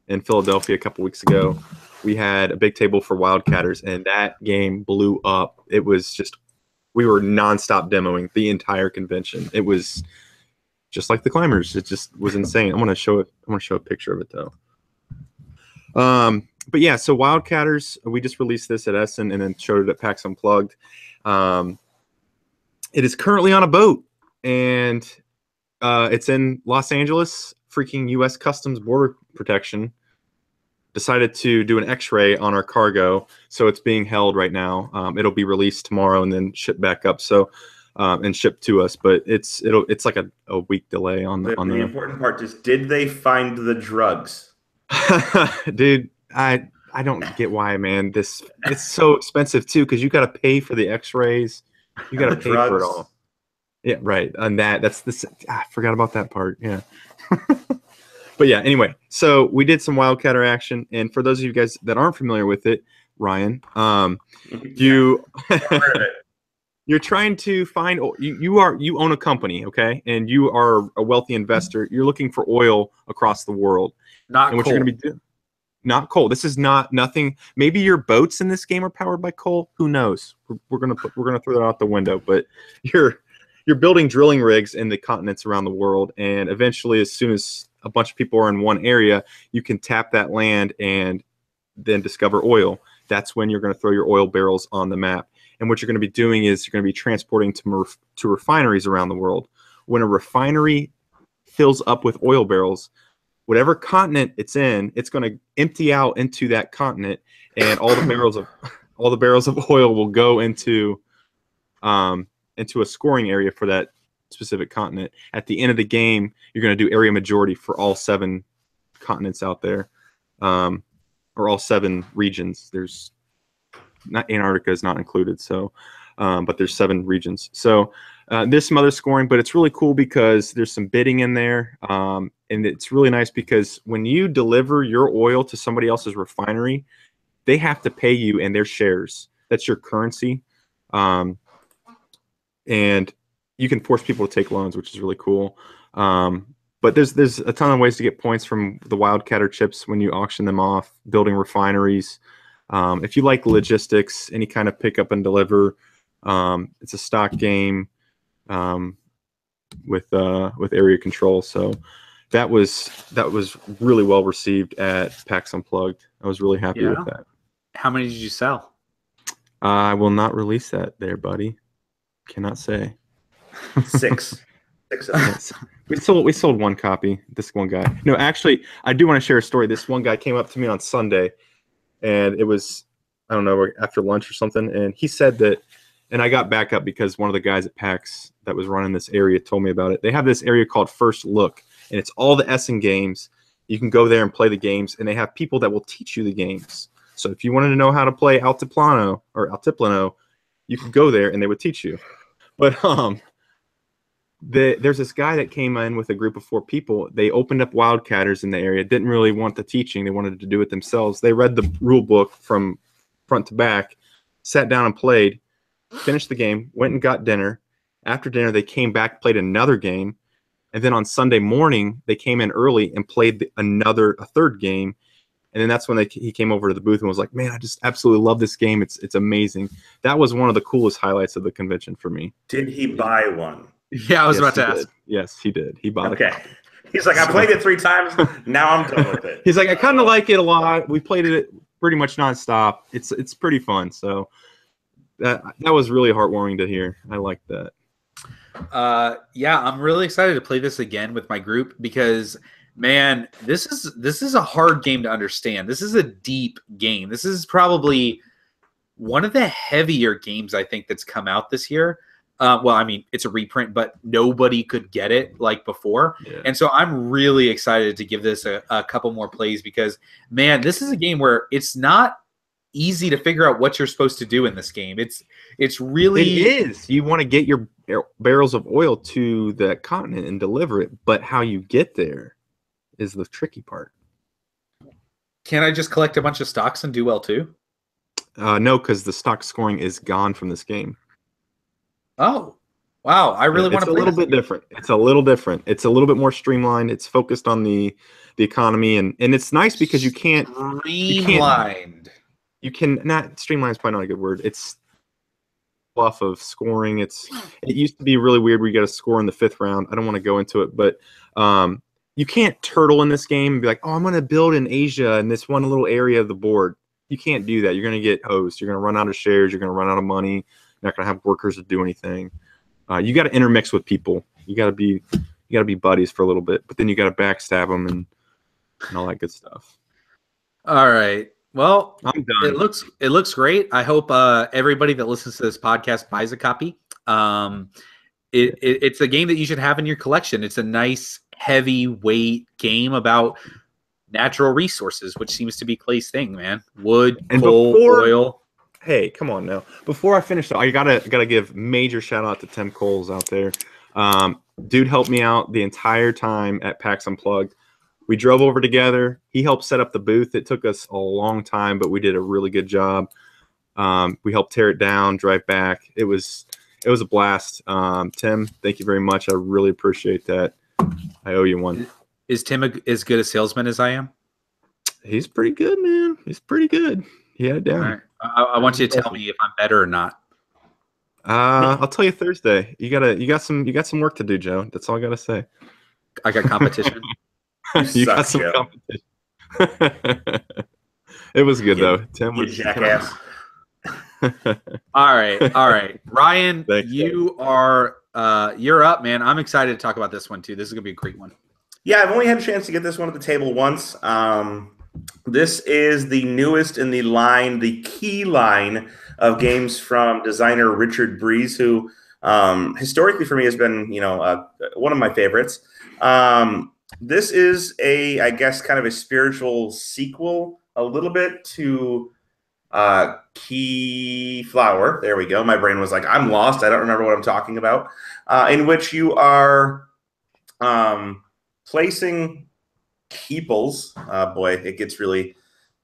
in Philadelphia a couple weeks ago, we had a big table for Wildcatters, and that game blew up. It was just, we were nonstop demoing the entire convention. It was just like the climbers. It just was insane. I'm gonna show it. I want to show a picture of it though. But yeah, so Wildcatters, we just released this at Essen and then showed it at PAX Unplugged. It is currently on a boat, and it's in Los Angeles. Freaking U.S. Customs Border Protection decided to do an X-ray on our cargo, so it's being held right now. It'll be released tomorrow and then shipped back up. So and shipped to us, but it's like a week delay on the important part is, did they find the drugs? Dude, I don't get why, man. It's so expensive too, because you got to pay for the X-rays. You got to pay for it all. Yeah, right. And that's the I forgot about that part. Yeah. But yeah, anyway, so we did some Wildcatter action, and for those of you guys that aren't familiar with it, Ryan, you're trying to find, you own a company, okay, and you are a wealthy investor. You're looking for oil across the world. Not and what coal. You're going to be doing? Not coal. This is nothing. Maybe your boats in this game are powered by coal. Who knows? We're gonna throw that out the window. But you're building drilling rigs in the continents around the world, and eventually, as soon as a bunch of people are in one area, you can tap that land and then discover oil. That's when you're going to throw your oil barrels on the map. And what you're going to be doing is you're going to be transporting to refineries around the world. When a refinery fills up with oil barrels, whatever continent it's in, it's going to empty out into that continent, and all the barrels of oil will go into a scoring area for that specific continent. At the end of the game, you're going to do area majority for all 7 continents out there, or all 7 regions. There's not Antarctica is not included, so but there's 7 regions. So there's some other scoring, but it's really cool because there's some bidding in there, and it's really nice because when you deliver your oil to somebody else's refinery, they have to pay you in their shares. That's your currency, and you can force people to take loans, which is really cool. But there's a ton of ways to get points from the Wildcatter chips when you auction them off, building refineries. If you like logistics, any kind of pick up and deliver, it's a stock game with area control. So that was really well received at PAX Unplugged. I was really happy with that. How many did you sell? I will not release that there, buddy. Cannot say. 6. 6 of them. We sold 1 copy. This one guy. No, actually, I do want to share a story. This one guy came up to me on Sunday, and it was, I don't know, after lunch or something, and he said that, and I got back up because one of the guys at PAX that was running this area told me about it. They have this area called First Look, and it's all the Essen games. You can go there and play the games, and they have people that will teach you the games. So if you wanted to know how to play Altiplano, you could go there and they would teach you. But there's this guy that came in with a group of 4 people. They opened up Wildcatters in the area, didn't really want the teaching. They wanted to do it themselves. They read the rule book from front to back, sat down and played, finished the game, went and got dinner. After dinner, they came back, played another game. And then on Sunday morning, they came in early and played a third game. And then that's when he came over to the booth and was like, man, I just absolutely love this game. It's amazing. That was one of the coolest highlights of the convention for me. Did he buy one? Yeah, I was about to ask. Yes, he did. He bought it. Okay. He's like, I played it 3 times. Now I'm done with it. He's like, I kind of like it a lot. We played it pretty much nonstop. It's pretty fun. So that was really heartwarming to hear. I like that. Yeah, I'm really excited to play this again with my group because, man, this is a hard game to understand. This is a deep game. This is probably one of the heavier games I think that's come out this year. Well, I mean, it's a reprint, but nobody could get it like before. Yeah. And so I'm really excited to give this a couple more plays because, man, this is a game where it's not easy to figure out what you're supposed to do in this game. It's really... It is. You want to get your barrels of oil to the continent and deliver it, but how you get there is the tricky part. Can I just collect a bunch of stocks and do well too? No, because the stock scoring is gone from this game. Oh, wow. I really want to play It's a little bit different. It's a little different. It's a little bit more streamlined. It's focused on the economy, and it's nice because you can't... Streamlined. You can not... Streamlined is probably not a good word. It's off of scoring. It used to be really weird where you got to score in the 5th round. I don't want to go into it, but you can't turtle in this game and be like, oh, I'm going to build in Asia in this one little area of the board. You can't do that. You're going to get hosed. You're going to run out of shares. You're going to run out of money. You're not going to have workers to do anything. You got to intermix with people. You got to be buddies for a little bit, but then you got to backstab them and all that good stuff. All right. Well, I'm done. It looks great. I hope everybody that listens to this podcast buys a copy. It's a game that you should have in your collection. It's a nice heavyweight game about natural resources, which seems to be Clay's thing, man. Wood, coal, oil. Hey, come on now. Before I finish, I gotta give major shout out to Tim Coles out there. Dude helped me out the entire time at PAX Unplugged. We drove over together. He helped set up the booth. It took us a long time, but we did a really good job. We helped tear it down, drive back. It was a blast. Tim, thank you very much. I really appreciate that. I owe you one. Is Tim as good a salesman as I am? He's pretty good, man. He's pretty good. He had it down. All right. I want you to tell me if I'm better or not. I'll tell you Thursday. You got some work to do, Joe. That's all I gotta say. I got competition. You got suck, some Joe. competition. It was good though. Tim You was jackass. All right. Ryan, Thanks, you're up, man. I'm excited to talk about this one too. This is gonna be a great one. Yeah, I've only had a chance to get this one at the table once. This is the newest in the key line of games from designer Richard Breeze, who historically for me has been, one of my favorites. This is I guess, kind of a spiritual sequel, a little bit to Keyflower. There we go. My brain was like, I'm lost. I don't remember what I'm talking about. In which you are placing keeples. Boy, it gets really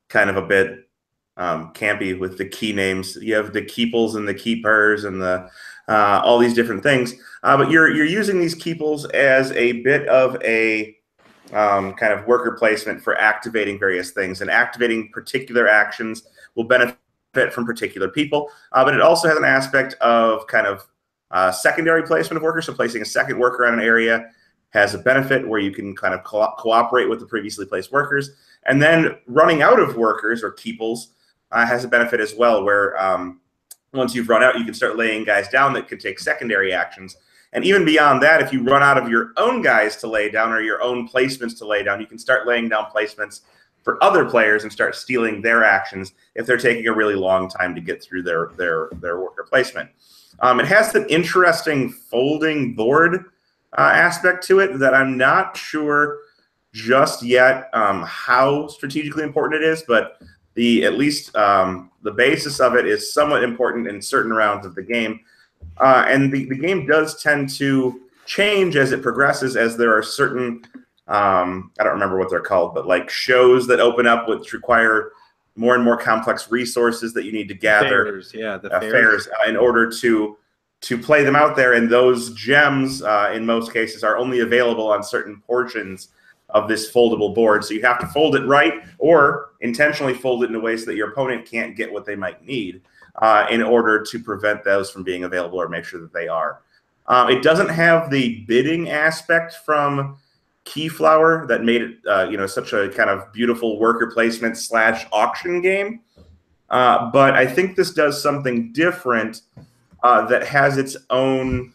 kind of a bit campy with the key names. You have the keeples and the keepers and the all these different things. But you're using these keeples as a bit of a kind of worker placement for activating various things, and activating particular actions will benefit from particular people. But it also has an aspect of kind of secondary placement of workers. So placing a second worker on an area has a benefit where you can kind of cooperate with the previously placed workers. And then running out of workers or keeples has a benefit as well, where once you've run out, you can start laying guys down that can take secondary actions. And even beyond that, if you run out of your own guys to lay down or your own placements to lay down, you can start laying down placements for other players and start stealing their actions if they're taking a really long time to get through their worker placement. It has an interesting folding board aspect to it that I'm not sure just yet how strategically important it is, but at least the basis of it is somewhat important in certain rounds of the game. And the game does tend to change as it progresses, as there are certain, I don't remember what they're called, but like shows that open up which require more and more complex resources that you need to gather. Fairs, yeah, the fairs in order to play them out there. And those gems, in most cases, are only available on certain portions of this foldable board. So you have to fold it right, or intentionally fold it in ways that your opponent can't get what they might need in order to prevent those from being available or make sure that they are. It doesn't have the bidding aspect from Keyflower that made it such a kind of beautiful worker placement / auction game. But I think this does something different that has its own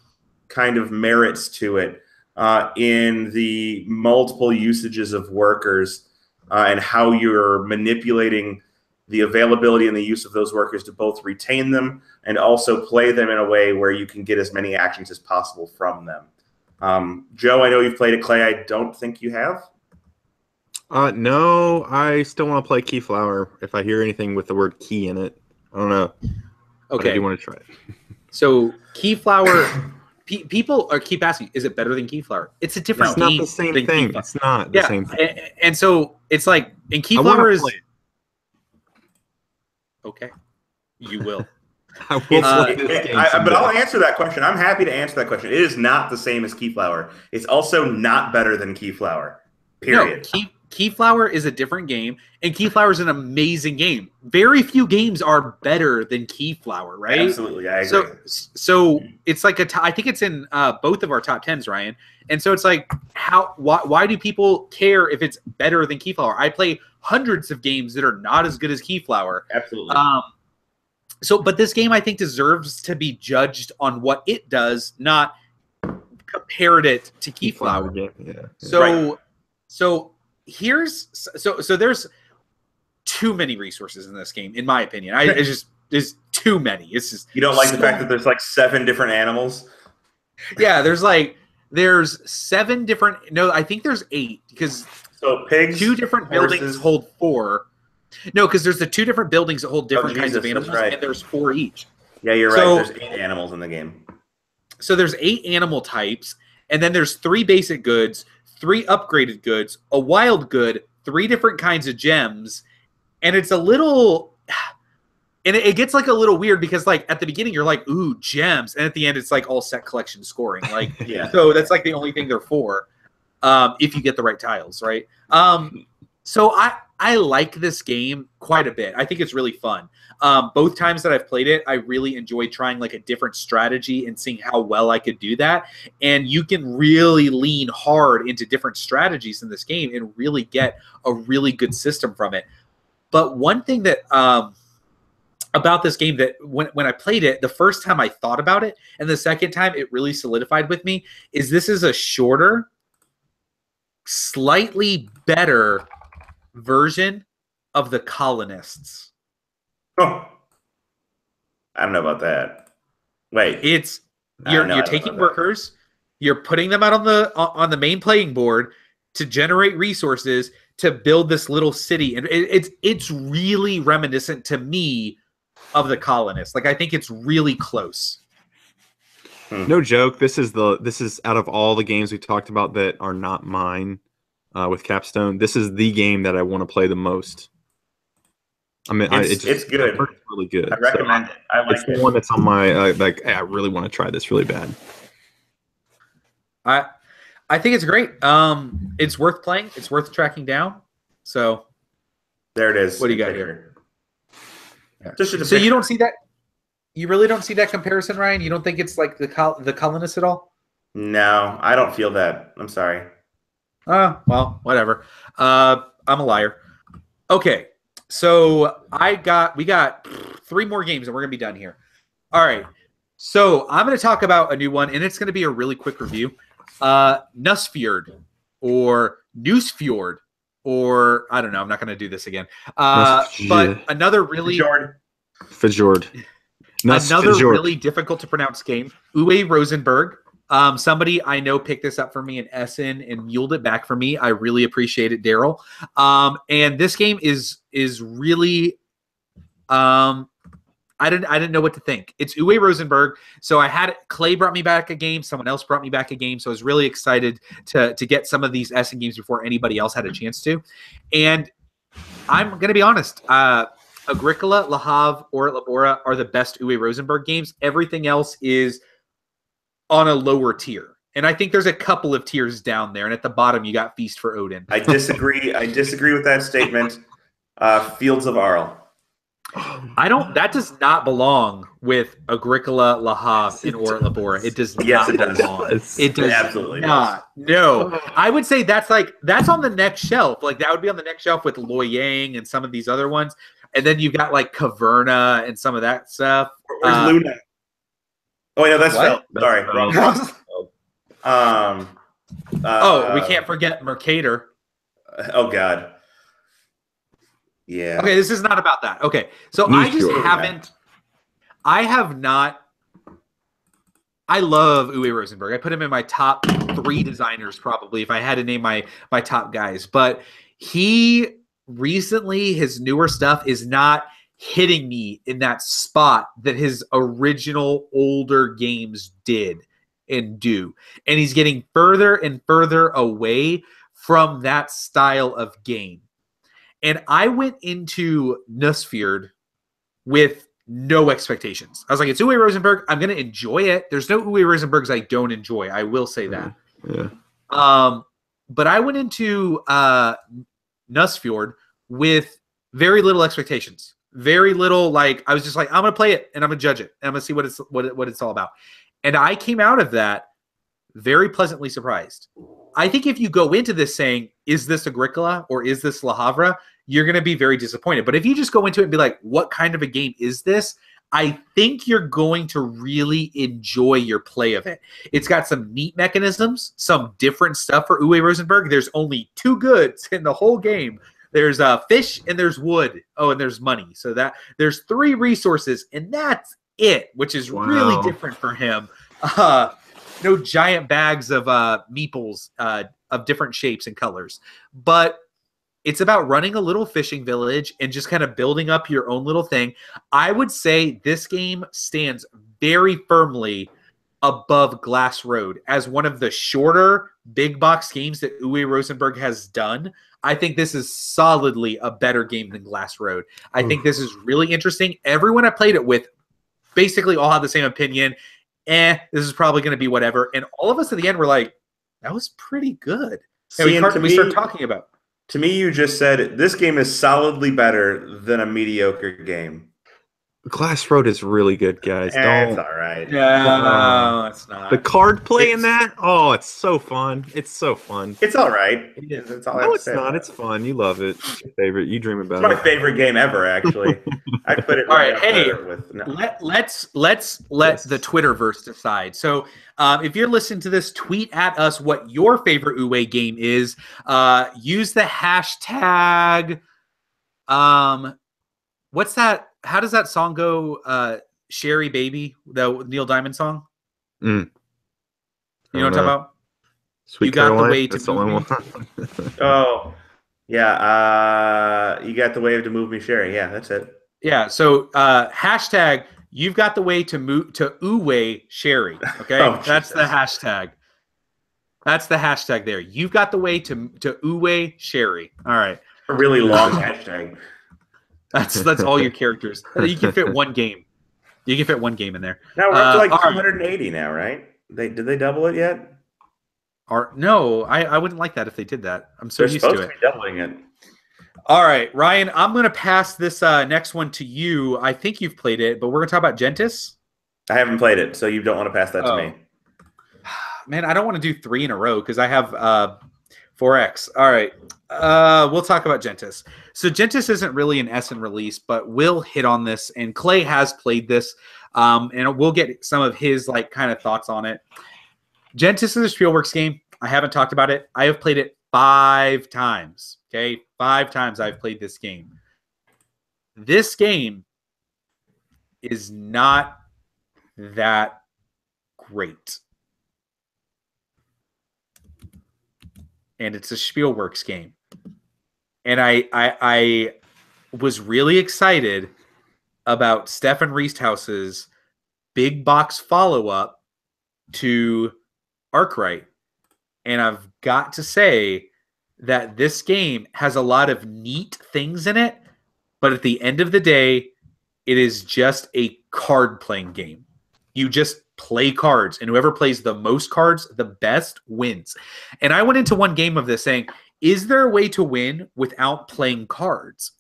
kind of merits to it in the multiple usages of workers and how you're manipulating the availability and the use of those workers to both retain them and also play them in a way where you can get as many actions as possible from them. Joe, I know you've played it. Clay, I don't think you have. No, I still want to play Keyflower if I hear anything with the word key in it. I don't know. Okay. I do want to try it. So Keyflower, people keep asking, is it better than Keyflower? It's a different game. It's not the same thing. It's not the same thing. And so it's like, and Keyflower is... Okay. You will. I will play this game but I'll answer that question. I'm happy to answer that question. It is not the same as Keyflower. It's also not better than Keyflower. Period. No, Keyflower is a different game, and Keyflower is an amazing game. Very few games are better than Keyflower, right? Absolutely, I agree. So it's like I think it's in both of our top 10s, Ryan. And so it's like, why do people care if it's better than Keyflower? I play hundreds of games that are not as good as Keyflower. Absolutely. But this game, I think, deserves to be judged on what it does, not compared it to Keyflower. Yeah. So there's too many resources in this game, in my opinion. There's too many. It's just, you don't like the fact that there's like 7 different animals? Yeah, there's 7 different. No, I think there's 8 because pigs, 2 different horses. buildings hold 4. No, because there's the 2 different buildings that hold different kinds of animals, right. and there's 4 each. Yeah, you're right. There's 8 animals in the game. So there's 8 animal types, and then there's 3 basic goods, 3 upgraded goods, a wild good, 3 different kinds of gems, and it's a little, and it gets like a little weird because like at the beginning you're like, ooh, gems, and at the end it's like all set collection scoring, like yeah. So that's like the only thing they're for, if you get the right tiles, right? So I like this game quite a bit. I think it's really fun. Both times that I've played it, I really enjoyed trying like a different strategy and seeing how well I could do that. And you can really lean hard into different strategies in this game and really get a really good system from it. But one thing that about this game that when I played it, the first time I thought about it and the second time it really solidified with me is this is a shorter, slightly better version of the colonists. Oh, I don't know about that. Wait, It's you're taking workers, you're putting them out on the main playing board to generate resources to build this little city, and it's really reminiscent to me of the colonists. Like I think it's really close. No joke. This is out of all the games we talked about that are not mine. With Capstone, this is the game that I want to play the most. I mean, it's good. It's really good. I recommend it. I like it's the one that's on my I really want to try this really bad. I think it's great. It's worth playing. It's worth tracking down. So there it is. What do you got here? So you don't see that? You really don't see that comparison, Ryan? You don't think it's like the colonists at all? No, I don't feel that. I'm sorry. Well, whatever. I'm a liar. Okay, so we got 3 more games and we're gonna be done here. All right. So I'm gonna talk about a new one, and it's gonna be a really quick review. Nusfjord or Newsfjord, or I don't know. I'm not gonna do this again. But another really Fjord. Another really difficult to pronounce game. Uwe Rosenberg. Somebody I know picked this up for me in Essen and muled it back for me. I really appreciate it, Daryl. And this game is really I didn't know what to think. It's Uwe Rosenberg. So Clay brought me back a game, someone else brought me back a game. So I was really excited to get some of these Essen games before anybody else had a chance to. And I'm gonna be honest, Agricola, Le Havre, or Labora are the best Uwe Rosenberg games. Everything else is on a lower tier. And I think there's a couple of tiers down there. And at the bottom, you got Feast for Odin. I disagree. I disagree with that statement. Fields of Arle. That does not belong with Agricola, Le Havre, and Or Labora. It does not belong. It does absolutely not. No. I would say that's on the next shelf. Like that would be on the next shelf with Loyang and some of these other ones. And then you've got like Caverna and some of that stuff. Where's Luna? Oh, yeah, that's Phil. Sorry, wrong. We can't forget Mercator. Oh God. Yeah. Okay, this is not about that. Okay, so I love Uwe Rosenberg. I put him in my top 3 designers probably if I had to name my top guys. But his newer stuff is not hitting me in that spot that his original older games did and do. And he's getting further and further away from that style of game. And I went into Nusfjord with no expectations. I was like, it's Uwe Rosenberg. I'm going to enjoy it. There's no Uwe Rosenbergs I don't enjoy. I will say that. Yeah. But I went into Nusfjord with very little expectations. Very little, like, I was just like, I'm going to play it and I'm going to judge it. And I'm going to see what it's all about. And I came out of that very pleasantly surprised. I think if you go into this saying, is this Agricola or is this Le Havre, you're going to be very disappointed. But if you just go into it and be like, what kind of a game is this? I think you're going to really enjoy your play of it. It's got some neat mechanisms, some different stuff for Uwe Rosenberg. There's only 2 goods in the whole game. There's fish and there's wood. Oh, and there's money. So that there's 3 resources, and that's it, which is really different for him. No giant bags of meeples of different shapes and colors. But it's about running a little fishing village and just kind of building up your own little thing. I would say this game stands very firmly above Glass Road as one of the shorter big box games that Uwe Rosenberg has done. I think this is solidly a better game than Glass Road. I think this is really interesting. Everyone I played it with basically all had the same opinion. This is probably going to be whatever. And all of us at the end were like, that was pretty good. And we start talking about. To me, you just said this game is solidly better than a mediocre game. Glass Road is really good, guys. It's Don't. all right. No, it's not. The card play in It's- that? Oh, it's so fun. It's so fun. It's all right. That's all I have No, to it's say not. about It's it. fun. You love it. It's your favorite. You dream It's about my it. favorite game ever, actually. I put it All right right, up hey, there with. No. let's let Yes. the Twitterverse decide. So, if you're listening to this, tweet at us what your favorite Uwe game is. Use the hashtag. What's that? How does that song go? Sherry Baby, the Neil Diamond song. Mm. You know what I'm talking about? Sweet You got the Caroline? way to That's the move only me. one. Oh, yeah. You got the wave to move me, Sherry. Yeah, that's it. Yeah. So hashtag you've got the way to move to Uwe Sherry. Okay, Oh, that's the Jesus. hashtag. That's the hashtag there. You've got the way to Uwe Sherry. All right. A really long hashtag. That's all your characters. You can fit one game. You can fit one game in there. Now we're up to like all right. 280 now, right? Did they double it yet? No, I wouldn't like that if they did that. I'm so They're used supposed to to it. be doubling it. All right, Ryan, I'm going to pass this next one to you. I think you've played it, but we're going to talk about Gentis. I haven't played it, so you don't want to pass that to me. Man, I don't want to do 3 in a row because I have 4X. All right, we'll talk about Gentis. So Gentis isn't really an Essen release, but we'll hit on this, and Clay has played this, and we'll get some of his like kind of thoughts on it. Gentis is a Spielworks game. I haven't talked about it. I have played it 5 times. Okay, 5 times I've played this game. This game is not that great. And it's a Spielworks game. And I was really excited about Stefan Riesthouse's big box follow-up to Arkwright. And I've got to say that this game has a lot of neat things in it, but at the end of the day, it is just a card-playing game. You just play cards, and whoever plays the most cards, the best wins. And I went into one game of this saying, is there a way to win without playing cards?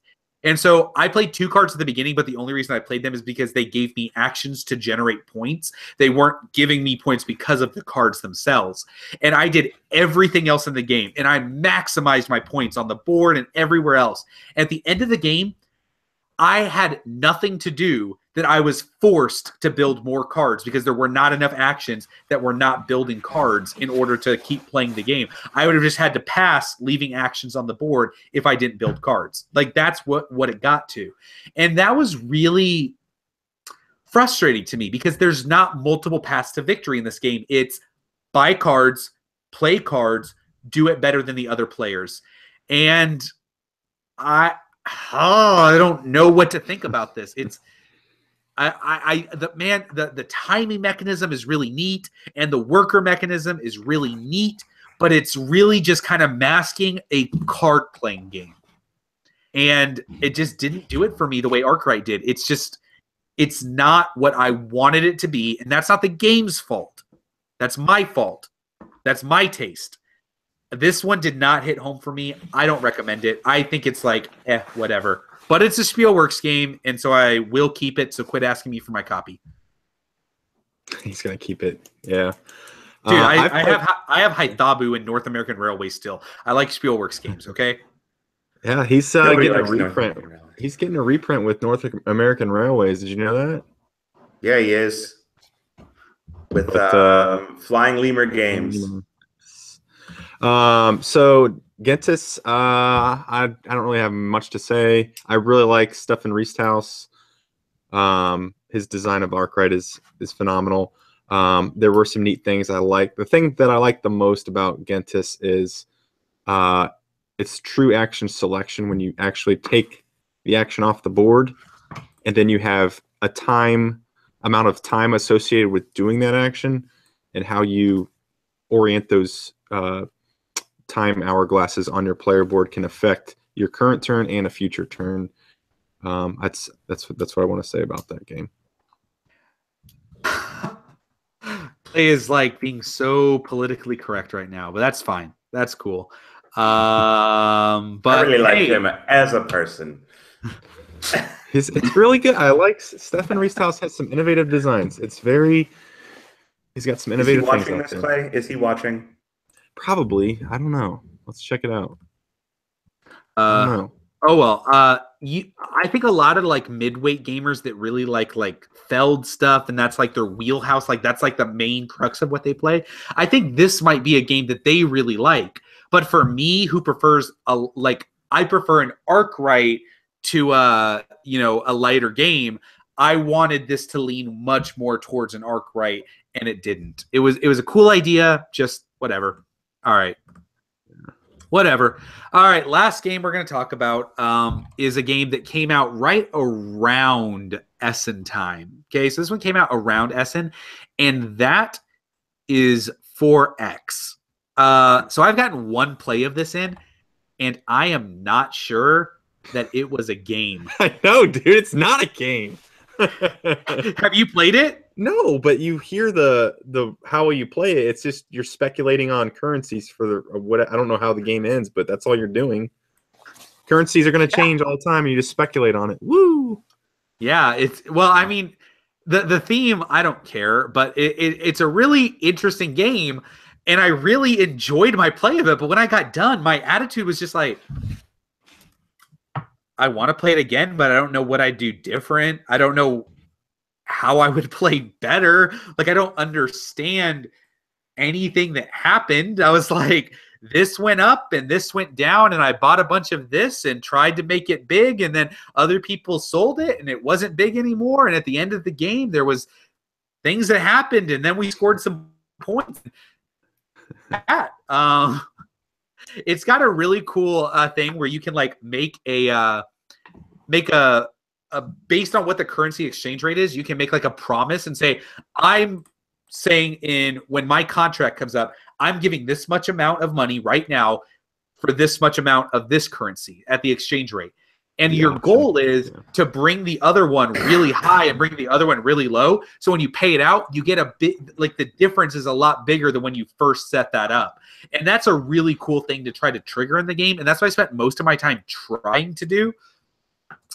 And so I played 2 cards at the beginning, but the only reason I played them is because they gave me actions to generate points. They weren't giving me points because of the cards themselves. And I did everything else in the game, and I maximized my points on the board and everywhere else. At the end of the game, I had nothing to do that I was forced to build more cards because there were not enough actions that were not building cards in order to keep playing the game. I would have just had to pass leaving actions on the board if I didn't build cards. Like that's what it got to. And that was really frustrating to me because there's not multiple paths to victory in this game. It's buy cards, play cards, do it better than the other players. And I don't know what to think about this. It's the timing mechanism is really neat, and the worker mechanism is really neat, but it's really just kind of masking a card playing game. And it just didn't do it for me the way Arkwright did. It's not what I wanted it to be, and that's not the game's fault. That's my fault. That's my taste. This one did not hit home for me. I don't recommend it. I think it's like, whatever. But it's a Spielworks game, and so I will keep it, so quit asking me for my copy. He's going to keep it. Yeah. Dude, I have Haithabu and North American Railway still. I like Spielworks games, okay? Yeah, he's Nobody getting a likes North reprint. American Railway. He's getting a reprint with North American Railways. Did you know that? Yeah, he is. With Flying Lemur Games. So Gentis, I don't really have much to say. I really like Stefan Riesthaus. His design of Arkwright is phenomenal. There were some neat things I like. The thing that I like the most about Gentis is it's true action selection when you actually take the action off the board, and then you have a amount of time associated with doing that action, and how you orient those time hourglasses on your player board can affect your current turn and a future turn. That's what I want to say about that game. Play is like being so politically correct right now, but that's fine. That's cool. But I really like hey, him as a person. It's really good. I like Stefan Riesthaus has some innovative designs. He's got some Is he innovative things watching out this, there. Clay? Is he watching? Probably. I don't know. Let's check it out. I don't know. Oh well, I think a lot of like midweight gamers that really like Feld stuff, and that's like their wheelhouse, like that's like the main crux of what they play. I think this might be a game that they really like. But for me, who prefers I prefer an Arkwright to a lighter game. I wanted this to lean much more towards an Arkwright, and it didn't. It was a cool idea, just whatever. All right. Whatever. All right, last game we're going to talk about is a game that came out right around Essen time. Okay, so this one came out around Essen, and that is 4X. So I've gotten one play of this in, and I am not sure that it was a game. I know, dude. It's not a game. Have you played it? No, but you hear the how you play it. It's just you're speculating on currencies for what I don't know how the game ends, but that's all you're doing. Currencies are going to change all the time, and you just speculate on it. Woo! Yeah, I mean, the theme I don't care, but it's a really interesting game, and I really enjoyed my play of it. But when I got done, my attitude was just like, I want to play it again, but I don't know what I'd do different. I don't know how I would play better. Like, I don't understand anything that happened. I was like, this went up and this went down, and I bought a bunch of this and tried to make it big, and then other people sold it and it wasn't big anymore. And at the end of the game, there was things that happened, and then we scored some points. It's got a really cool thing where you can like make a based on what the currency exchange rate is, you can make like a promise and say, I'm saying when my contract comes up, I'm giving this much amount of money right now for this much amount of this currency at the exchange rate. And your goal is to bring the other one really high and bring the other one really low. So when you pay it out, you get a bit, like the difference is a lot bigger than when you first set that up. And that's a really cool thing to try to trigger in the game. And that's what I spent most of my time trying to do.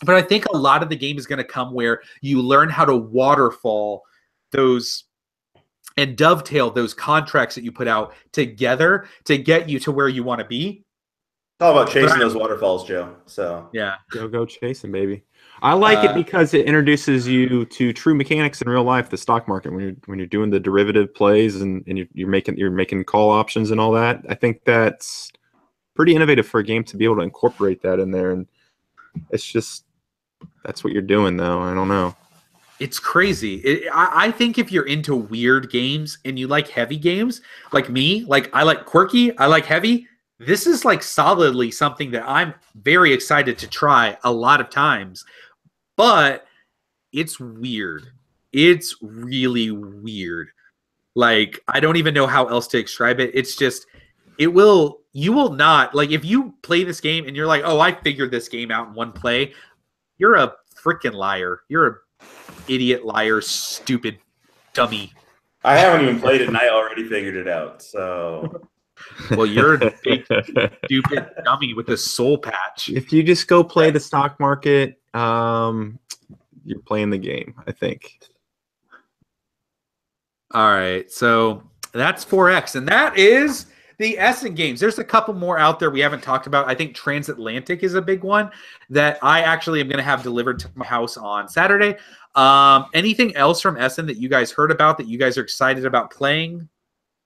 But I think a lot of the game is going to come where you learn how to waterfall those and dovetail those contracts that you put out together to get you to where you want to be. It's all about chasing those waterfalls, Joe. So yeah, go chasing, baby. I like it because it introduces you to true mechanics in real life, the stock market. When you're doing the derivative plays and you're making call options and all that. I think that's pretty innovative for a game to be able to incorporate that in there. And it's just that's what you're doing, though. I don't know. It's crazy. I think if you're into weird games and you like heavy games, like me, like I like quirky, I like heavy. This is like solidly something that I'm very excited to try a lot of times, but it's weird. It's really weird. Like, I don't even know how else to describe it. It's just, you will not, like, if you play this game and you're like, oh, I figured this game out in one play, you're a freaking liar. You're a idiot, liar, stupid dummy. I haven't even played it, and I already figured it out. So, well, you're a big stupid dummy with a soul patch. If you just go play the stock market, you're playing the game, I think. All right, so that's 4X, and that is the Essen games. There's a couple more out there we haven't talked about. I think Transatlantic is a big one that I actually am going to have delivered to my house on Saturday. Anything else from Essen that you guys heard about that you guys are excited about playing?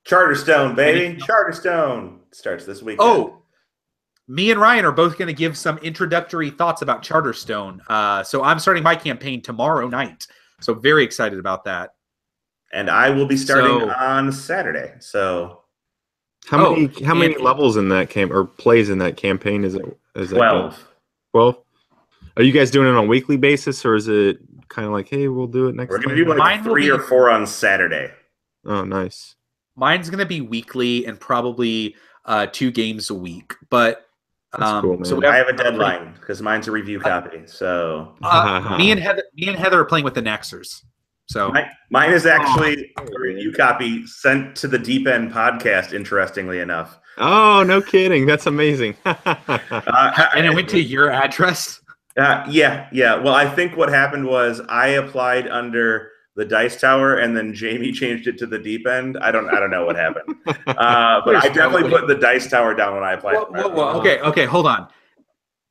Charterstone, baby. Charterstone starts this weekend. Oh, me and Ryan are both going to give some introductory thoughts about Charterstone. So I'm starting my campaign tomorrow night. So very excited about that. And I will be starting on Saturday. So how many levels in that or plays in that campaign is it? 12. 12? Are you guys doing it on a weekly basis, or is it kind of like, hey, we'll do it next We're going time? to do like 3 or 4 on Saturday. Oh, nice. Mine's going to be weekly and probably 2 games a week. But that's cool, man. So I have a deadline because mine's a review copy. So me and Heather are playing with the Naxers. So mine is actually a review copy sent to the Deep End podcast, interestingly enough. Oh, no kidding. That's amazing. And it went to your address? Yeah. Well, I think what happened was I applied under the Dice Tower, and then Jamie changed it to the Deep End. I don't know what happened, but I definitely put the Dice Tower down when I applied. Whoa. Okay, hold on.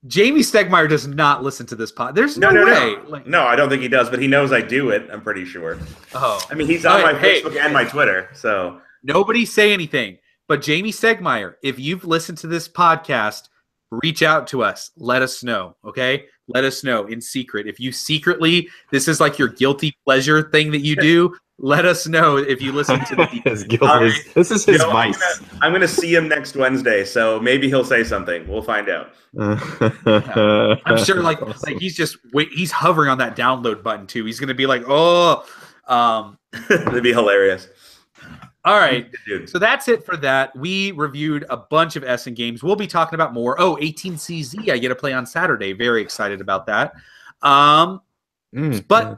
Jamie Stegmeyer does not listen to this pod. There's no way. No, I don't think he does, but he knows I do it. I'm pretty sure. Oh, I mean, he's on my Facebook and my Twitter. So nobody say anything. But Jamie Stegmeyer, if you've listened to this podcast, reach out to us. Let us know. Okay, let us know in secret. If you secretly, this is like your guilty pleasure thing that you do. Let us know if you listen to the This is his vice. I'm going to see him next Wednesday, so maybe he'll say something. We'll find out. Yeah. I'm sure like he's hovering on that download button too. He's going to be like, That'd be hilarious. All right. So that's it for that. We reviewed a bunch of Essen games. We'll be talking about more. 18CZ I get to play on Saturday. Very excited about that. But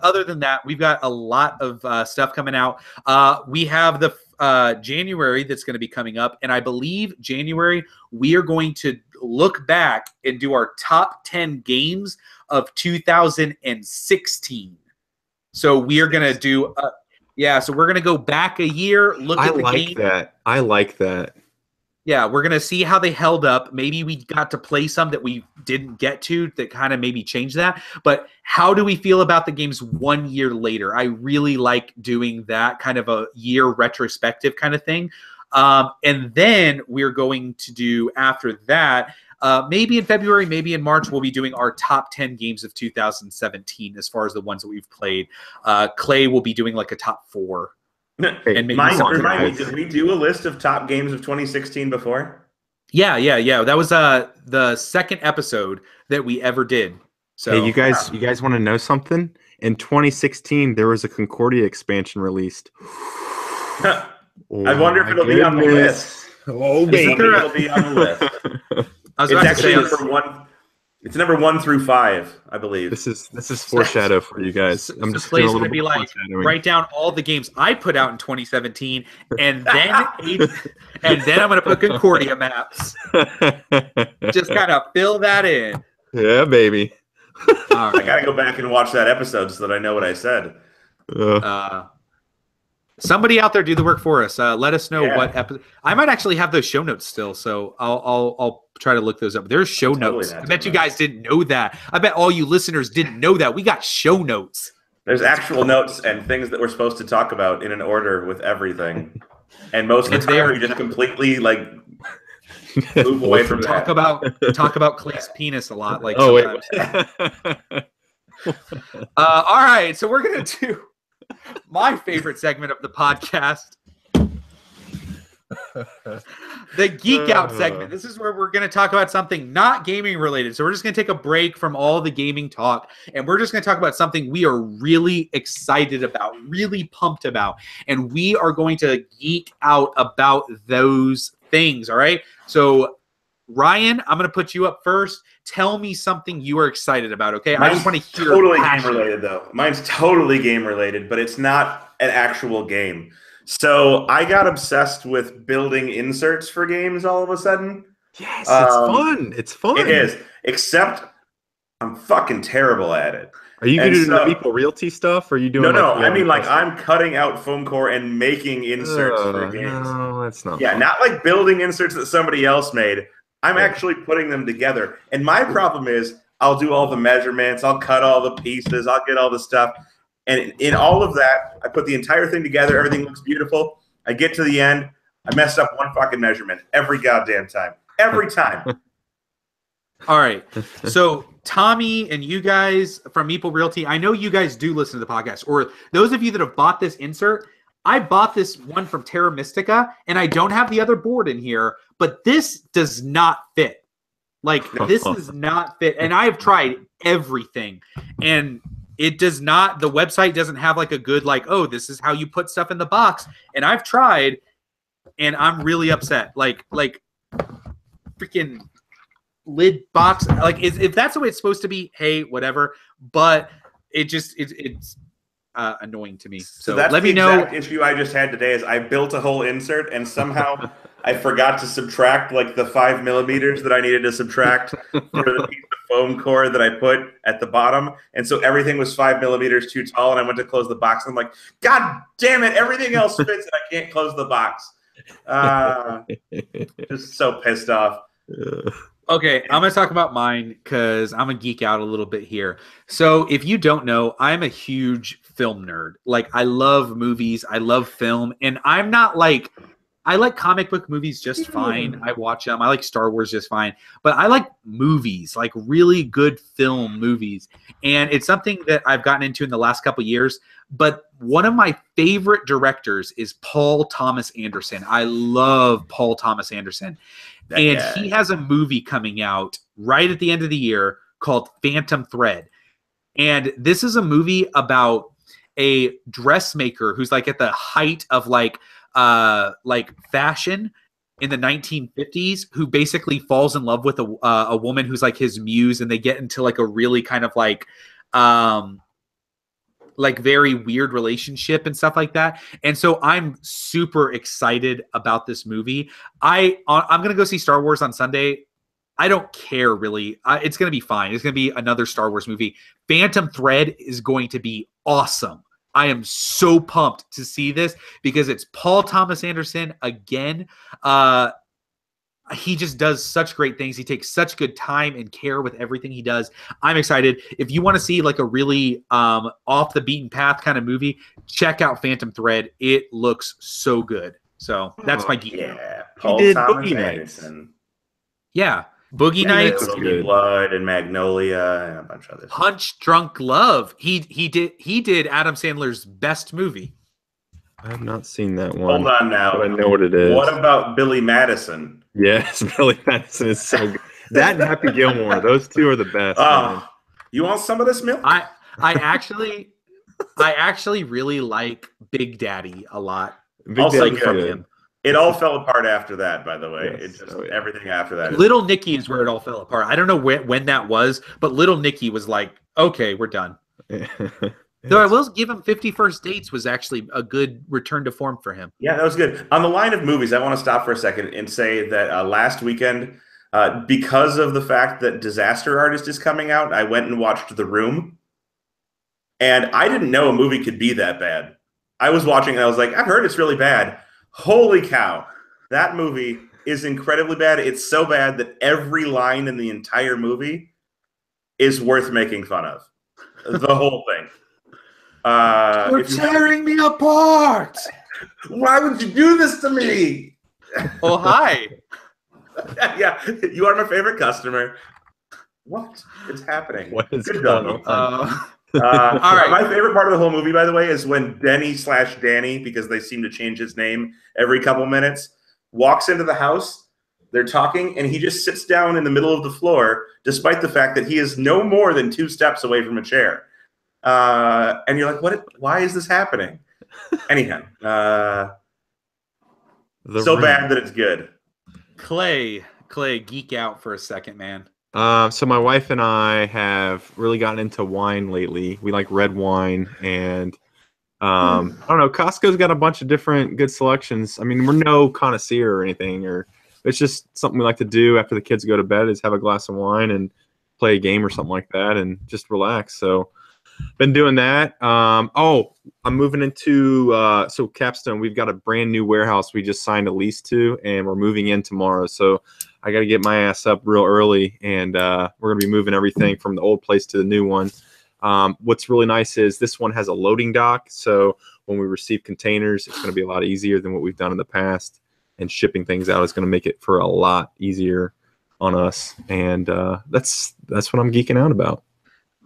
other than that, we've got a lot of stuff coming out. We have the January that's going to be coming up. And I believe January, we are going to look back and do our top 10 games of 2016. So we are going to do, so we're going to go back a year, look at the game. I like that. Yeah, we're going to see how they held up. Maybe we got to play some that we didn't get to that kind of maybe changed that. But how do we feel about the games 1 year later? I really like doing that kind of a year retrospective kind of thing. And then we're going to do after that, maybe in February, maybe in March, we'll be doing our top 10 games of 2017 as far as the ones that we've played. Clay will be doing like a top 4. And remind me, did we do a list of top games of 2016 before? Yeah. That was the second episode that we ever did. So hey, you guys want to know something? In 2016, there was a Concordia expansion released. I wonder if it'll be on the list. Oh, baby. It'll be on the list. It's actually number 1. It's number 1 through 5, I believe. This is foreshadow for you guys. I'm just going to be like, write down all the games I put out in 2017, and then I'm going to put Concordia maps. Just kind of fill that in. Yeah, baby. All right. I got to go back and watch that episode so that I know what I said. Somebody out there do the work for us. Let us know what episode. I might actually have those show notes still, so I'll try to look those up. There's show notes. I bet you guys didn't know that. I bet all you listeners didn't know that. We got show notes. There's actual notes and things that we're supposed to talk about in an order with everything. And most of the time we just completely like move away from that. Talk about Clay's penis a lot. Like sometimes. All right, so we're gonna do my favorite segment of the podcast, the Geek Out segment. This is where we're going to talk about something not gaming related. So we're just going to take a break from all the gaming talk, and we're just going to talk about something we are really excited about, really pumped about, and we are going to geek out about those things. All right. So Ryan, I'm going to put you up first. Tell me something you are excited about, okay? I just want to hear. Totally game-related, though. Mine's totally game-related, but it's not an actual game. So I got obsessed with building inserts for games all of a sudden. Yes, it's fun. It's fun. It is, except I'm fucking terrible at it. Are you doing the Meeple Realty stuff, or are you doing? No. I mean, like, I'm cutting out foam core and making inserts for games. No, that's not. Yeah, fun. Not like building inserts that somebody else made. I'm actually putting them together. And my problem is I'll do all the measurements. I'll cut all the pieces. I'll get all the stuff. And in all of that, I put the entire thing together. Everything looks beautiful. I get to the end. I messed up one fucking measurement every goddamn time. Every time. All right. So Tommy and you guys from Meeple Realty, I know you guys do listen to the podcast. Or those of you that have bought this insert, I bought this one from Terra Mystica, and I don't have the other board in here, but this does not fit. Like, this does not fit. And I have tried everything, and it does not, the website doesn't have like a good, like, oh, this is how you put stuff in the box. And I've tried, and I'm really upset. Like freaking lid box. Like, if that's the way it's supposed to be, hey, whatever. But it just, it's annoying to me. So that's let the me know. exact issue I just had today. Is I built a whole insert and somehow I forgot to subtract like the 5 millimeters that I needed to subtract for the piece of foam core that I put at the bottom, and so everything was 5 millimeters too tall. And I went to close the box, and I'm like, God damn it! Everything else fits, and I can't close the box. Just so pissed off. Okay, I'm going to talk about mine because I'm going to geek out a little bit here. So if you don't know, I'm a huge film nerd. Like, I love movies. I love film. And I'm not like, I like comic book movies just fine. I watch them. I like Star Wars just fine. But I like movies, like really good film movies. And it's something that I've gotten into in the last couple of years. But one of my favorite directors is Paul Thomas Anderson. I love Paul Thomas Anderson. He has a movie coming out right at the end of the year called Phantom Thread. And this is a movie about a dressmaker who's like at the height of like fashion in the 1950s, who basically falls in love with a woman who's like his muse, and they get into like a really kind of like very weird relationship and stuff like that. And so I'm super excited about this movie. I'm going to go see Star Wars on Sunday. I don't care really. It's going to be fine. It's going to be another Star Wars movie. Phantom Thread is going to be awesome. I am so pumped to see this because it's Paul Thomas Anderson again. He just does such great things. He takes such good time and care with everything he does. I'm excited. If you want to see like a really off the beaten path kind of movie, check out Phantom Thread. It looks so good. So that's my geek. Yeah, Paul Thomas Anderson. Yeah, Boogie Nights, Blood, and Magnolia, and a bunch of others. Punch Drunk Love. He did Adam Sandler's best movie. I have not seen that one. Hold on now. I know what it is. What about Billy Madison? Yes, Billy Madison is so good. That and Happy Gilmore. Those two are the best. You want some of this milk? I actually really like Big Daddy a lot. Also good. It all fell apart after that, by the way. Yes. Everything after that. Little Nicky is where it all fell apart. I don't know when that was, but Little Nicky was like, okay, we're done. Though I will give him 50 First Dates was actually a good return to form for him. Yeah, that was good. On the line of movies, I want to stop for a second and say that last weekend, because of the fact that Disaster Artist is coming out, I went and watched The Room. And I didn't know a movie could be that bad. I was watching and I was like, I've heard it's really bad. Holy cow. That movie is incredibly bad. It's so bad that every line in the entire movie is worth making fun of. The whole thing. You're tearing me apart. Why would you do this to me? Oh, hi. Yeah, you are my favorite customer. What is happening? What is Good going done. on? All right. My favorite part of the whole movie, by the way, is when Denny/Danny, because they seem to change his name every couple minutes, walks into the house. They're talking, and he just sits down in the middle of the floor, despite the fact that he is no more than 2 steps away from a chair. And you're like, what? Why is this happening? Anyhow, so bad that it's good. Clay, geek out for a second, man. So my wife and I have really gotten into wine lately. We like red wine, and I don't know. Costco's got a bunch of different good selections. I mean, we're no connoisseur or anything, or it's just something we like to do after the kids go to bed is have a glass of wine and play a game or something like that, and just relax. So been doing that. I'm moving into so Capstone. We've got a brand new warehouse we just signed a lease to, and we're moving in tomorrow. So I got to get my ass up real early, and we're going to be moving everything from the old place to the new one. What's really nice is this one has a loading dock, so when we receive containers, it's going to be a lot easier than what we've done in the past, and shipping things out is going to make it for a lot easier on us, and that's what I'm geeking out about.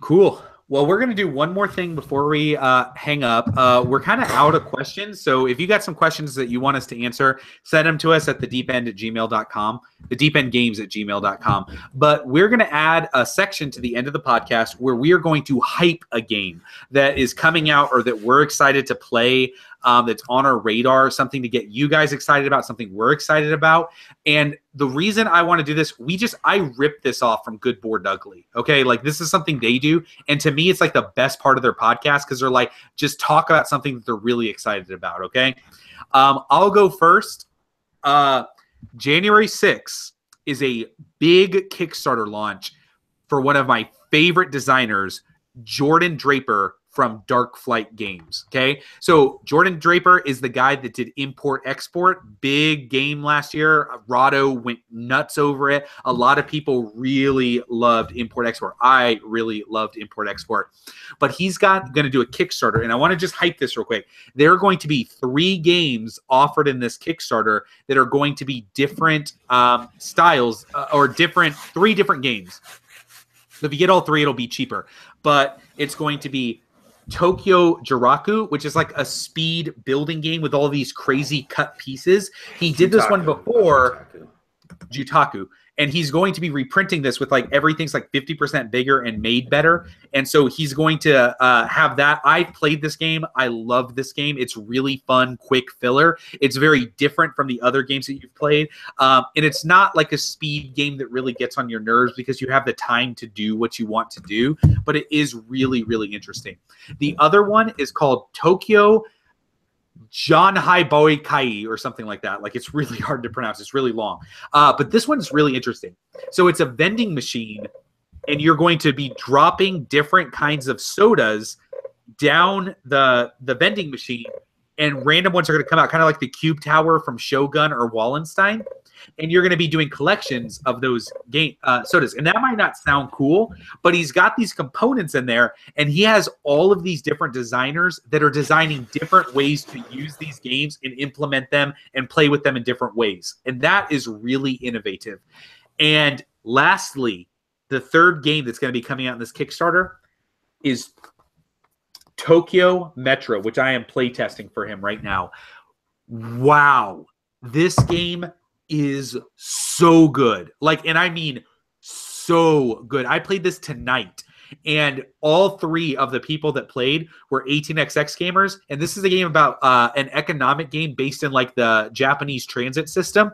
Cool. Well, we're going to do one more thing before we hang up. We're kind of out of questions. So if you got some questions that you want us to answer, send them to us at thedeepend@gmail.com, thedeependgames@gmail.com. But we're going to add a section to the end of the podcast where we are going to hype a game that is coming out or that we're excited to play that's on our radar, something to get you guys excited about, something we're excited about. And the reason I want to do this, I ripped this off from Good Board Ugly. Okay, like this is something they do, and to me, it's like the best part of their podcast because they're like just talk about something that they're really excited about. Okay, I'll go first. January 6th is a big Kickstarter launch for one of my favorite designers, Jordan Draper from Dark Flight Games. Okay, so Jordan Draper is the guy that did Import Export, big game last year. Rahdo went nuts over it. A lot of people really loved Import Export. I really loved Import Export, but he's going to do a Kickstarter, and I want to just hype this real quick. There are going to be 3 games offered in this Kickstarter that are going to be different styles or 3 different games. So if you get all 3, it'll be cheaper, but it's going to be Tokyo Jiraku, which is like a speed building game with all these crazy cut pieces. He did this one before, Jutaku, and he's going to be reprinting this with like everything's like 50% bigger and made better. And so he's going to have that. I played this game. I love this game. It's really fun, quick filler. It's very different from the other games that you've played. And it's not like a speed game that really gets on your nerves because you have the time to do what you want to do, but it is really, really interesting. The other one is called Tokyo Janhai Boy Kai or something like that. Like it's really hard to pronounce. It's really long. But this one's really interesting. So it's a vending machine, and you're going to be dropping different kinds of sodas down the vending machine, and random ones are going to come out, kind of like the Cube Tower from Shogun or Wallenstein. And you're going to be doing collections of those game sodas. And that might not sound cool, but he's got these components in there, and he has all of these different designers that are designing different ways to use these games and implement them and play with them in different ways. And that is really innovative. And lastly, the third game that's going to be coming out in this Kickstarter is Tokyo Metro, which I am playtesting for him right now. Wow. This game is so good. Like, and I mean so good. I played this tonight, and all 3 of the people that played were 18xx gamers. And this is a game about an economic game based in like the Japanese transit system.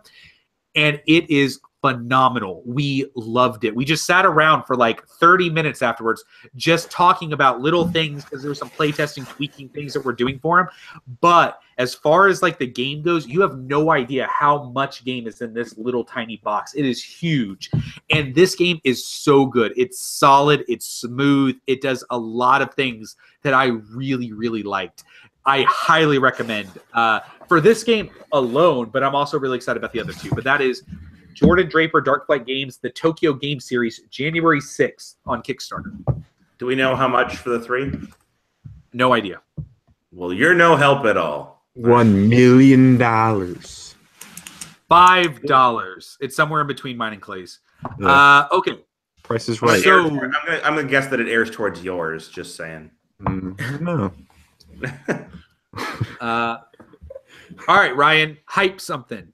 And it is phenomenal. We loved it. We just sat around for like 30 minutes afterwards just talking about little things because there was some playtesting, tweaking things that we're doing for him. But as far as like the game goes, you have no idea how much game is in this little tiny box. It is huge. And this game is so good. It's solid. It's smooth. It does a lot of things that I really, really liked. I highly recommend for this game alone, but I'm also really excited about the other 2. But that is Jordan Draper, Dark Flight Games, the Tokyo Game Series, January 6th on Kickstarter. Do we know how much for the 3? No idea. Well, you're no help at all. $1 million. $5. It's somewhere in between mine and Clay's. Yeah. Okay. Price is right. So, I'm gonna guess that it airs towards yours. Just saying. No. All right, Ryan, hype something.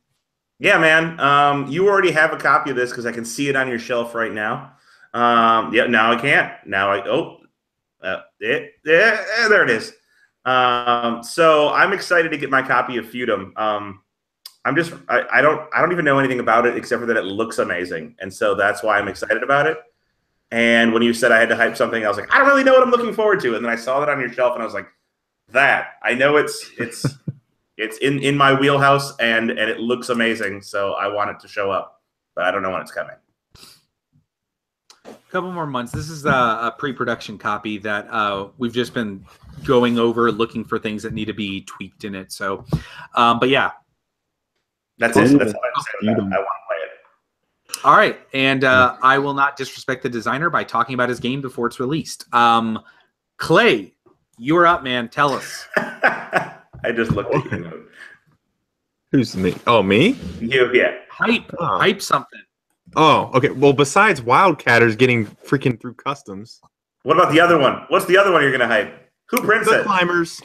Yeah, man. You already have a copy of this because I can see it on your shelf right now. Yeah, now I can't. Now there it is. So I'm excited to get my copy of Feudum. I don't even know anything about it except for that it looks amazing, and so that's why I'm excited about it. And when you said I had to hype something, I was like, I don't really know what I'm looking forward to. And then I saw that on your shelf, and I was like, that I know it's in my wheelhouse, and it looks amazing. So I want it to show up, but I don't know when it's coming. A couple more months. This is a pre-production copy that we've just been going over, looking for things that need to be tweaked in it. So, but yeah, that's it. That's all I'm saying about it. I want to play it. All right, and I will not disrespect the designer by talking about his game before it's released. Clay, you're up, man. Tell us. I just looked at you. Who's me? Oh, me? You, yeah. Hype something. Oh, okay. Well, besides Wildcatters getting freaking through customs. What about the other one? What's the other one you're going to hype? Who prints it? The Climbers.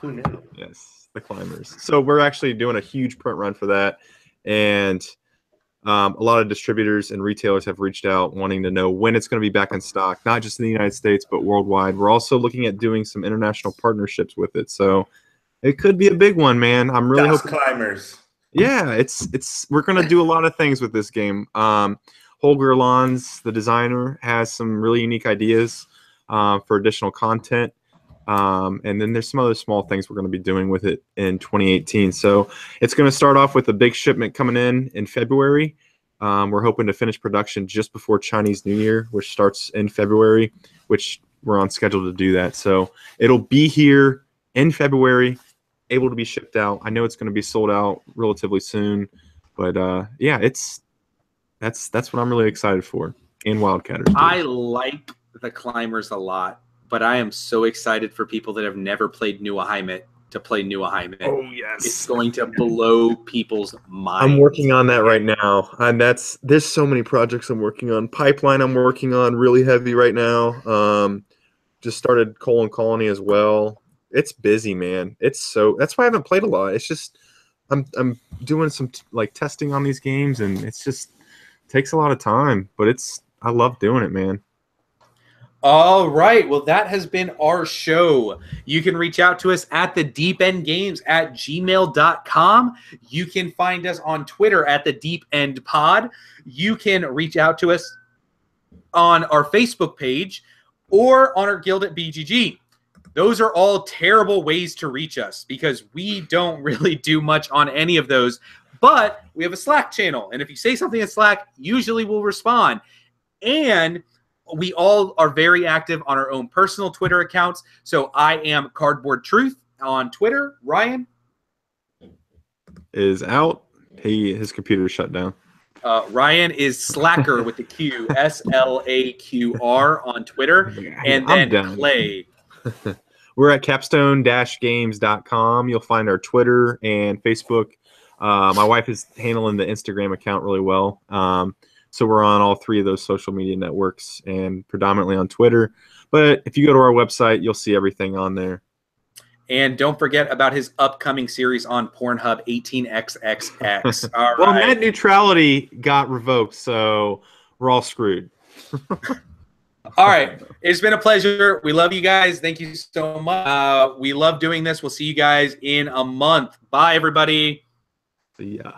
Who knew? Yes, the Climbers. So we're actually doing a huge print run for that. And a lot of distributors and retailers have reached out wanting to know when it's going to be back in stock, not just in the United States, but worldwide. We're also looking at doing some international partnerships with it. So It could be a big one, man. I'm really Dust hoping. climbers. Yeah, we're gonna do a lot of things with this game. Holger Lons, the designer, has some really unique ideas for additional content. And then there's some other small things we're going to be doing with it in 2018. So it's going to start off with a big shipment coming in February. We're hoping to finish production just before Chinese New Year, which starts in February, which we're on schedule to do that. So it'll be here in February, able to be shipped out. I know it's going to be sold out relatively soon, but yeah, that's what I'm really excited for. And Wildcatters too. I like the climbers a lot, but I am so excited for people that have never played New Heimat to play New Heimat. Oh yes, it's going to blow people's minds. I'm working on that right now, and there's so many projects I'm working on. Pipeline I'm working on really heavy right now. Just started Colony as well. It's busy, man. That's why I haven't played a lot. It's just I'm doing some like testing on these games, and it's just takes a lot of time, but I love doing it, man. All right. Well, that has been our show. You can reach out to us at thedeependgames@gmail.com. You can find us on Twitter at the Deep End Pod. You can reach out to us on our Facebook page or on our guild at BGG. Those are all terrible ways to reach us because we don't really do much on any of those. But we have a Slack channel. And if you say something in Slack, usually we'll respond. And we all are very active on our own personal Twitter accounts. So I am Cardboard Truth on Twitter. Ryan is out. His computer shut down. Ryan is Slacker with the Q, SLAQR on Twitter. And then Clay. We're at capstone-games.com. You'll find our Twitter and Facebook. My wife is handling the Instagram account really well. So we're on all three of those social media networks and predominantly on Twitter. But if you go to our website, you'll see everything on there. And don't forget about his upcoming series on Pornhub, 18XXX. All well, right. net neutrality got revoked, so we're all screwed. All right. It's been a pleasure. We love you guys. Thank you so much. We love doing this. We'll see you guys in a month. Bye, everybody. See ya.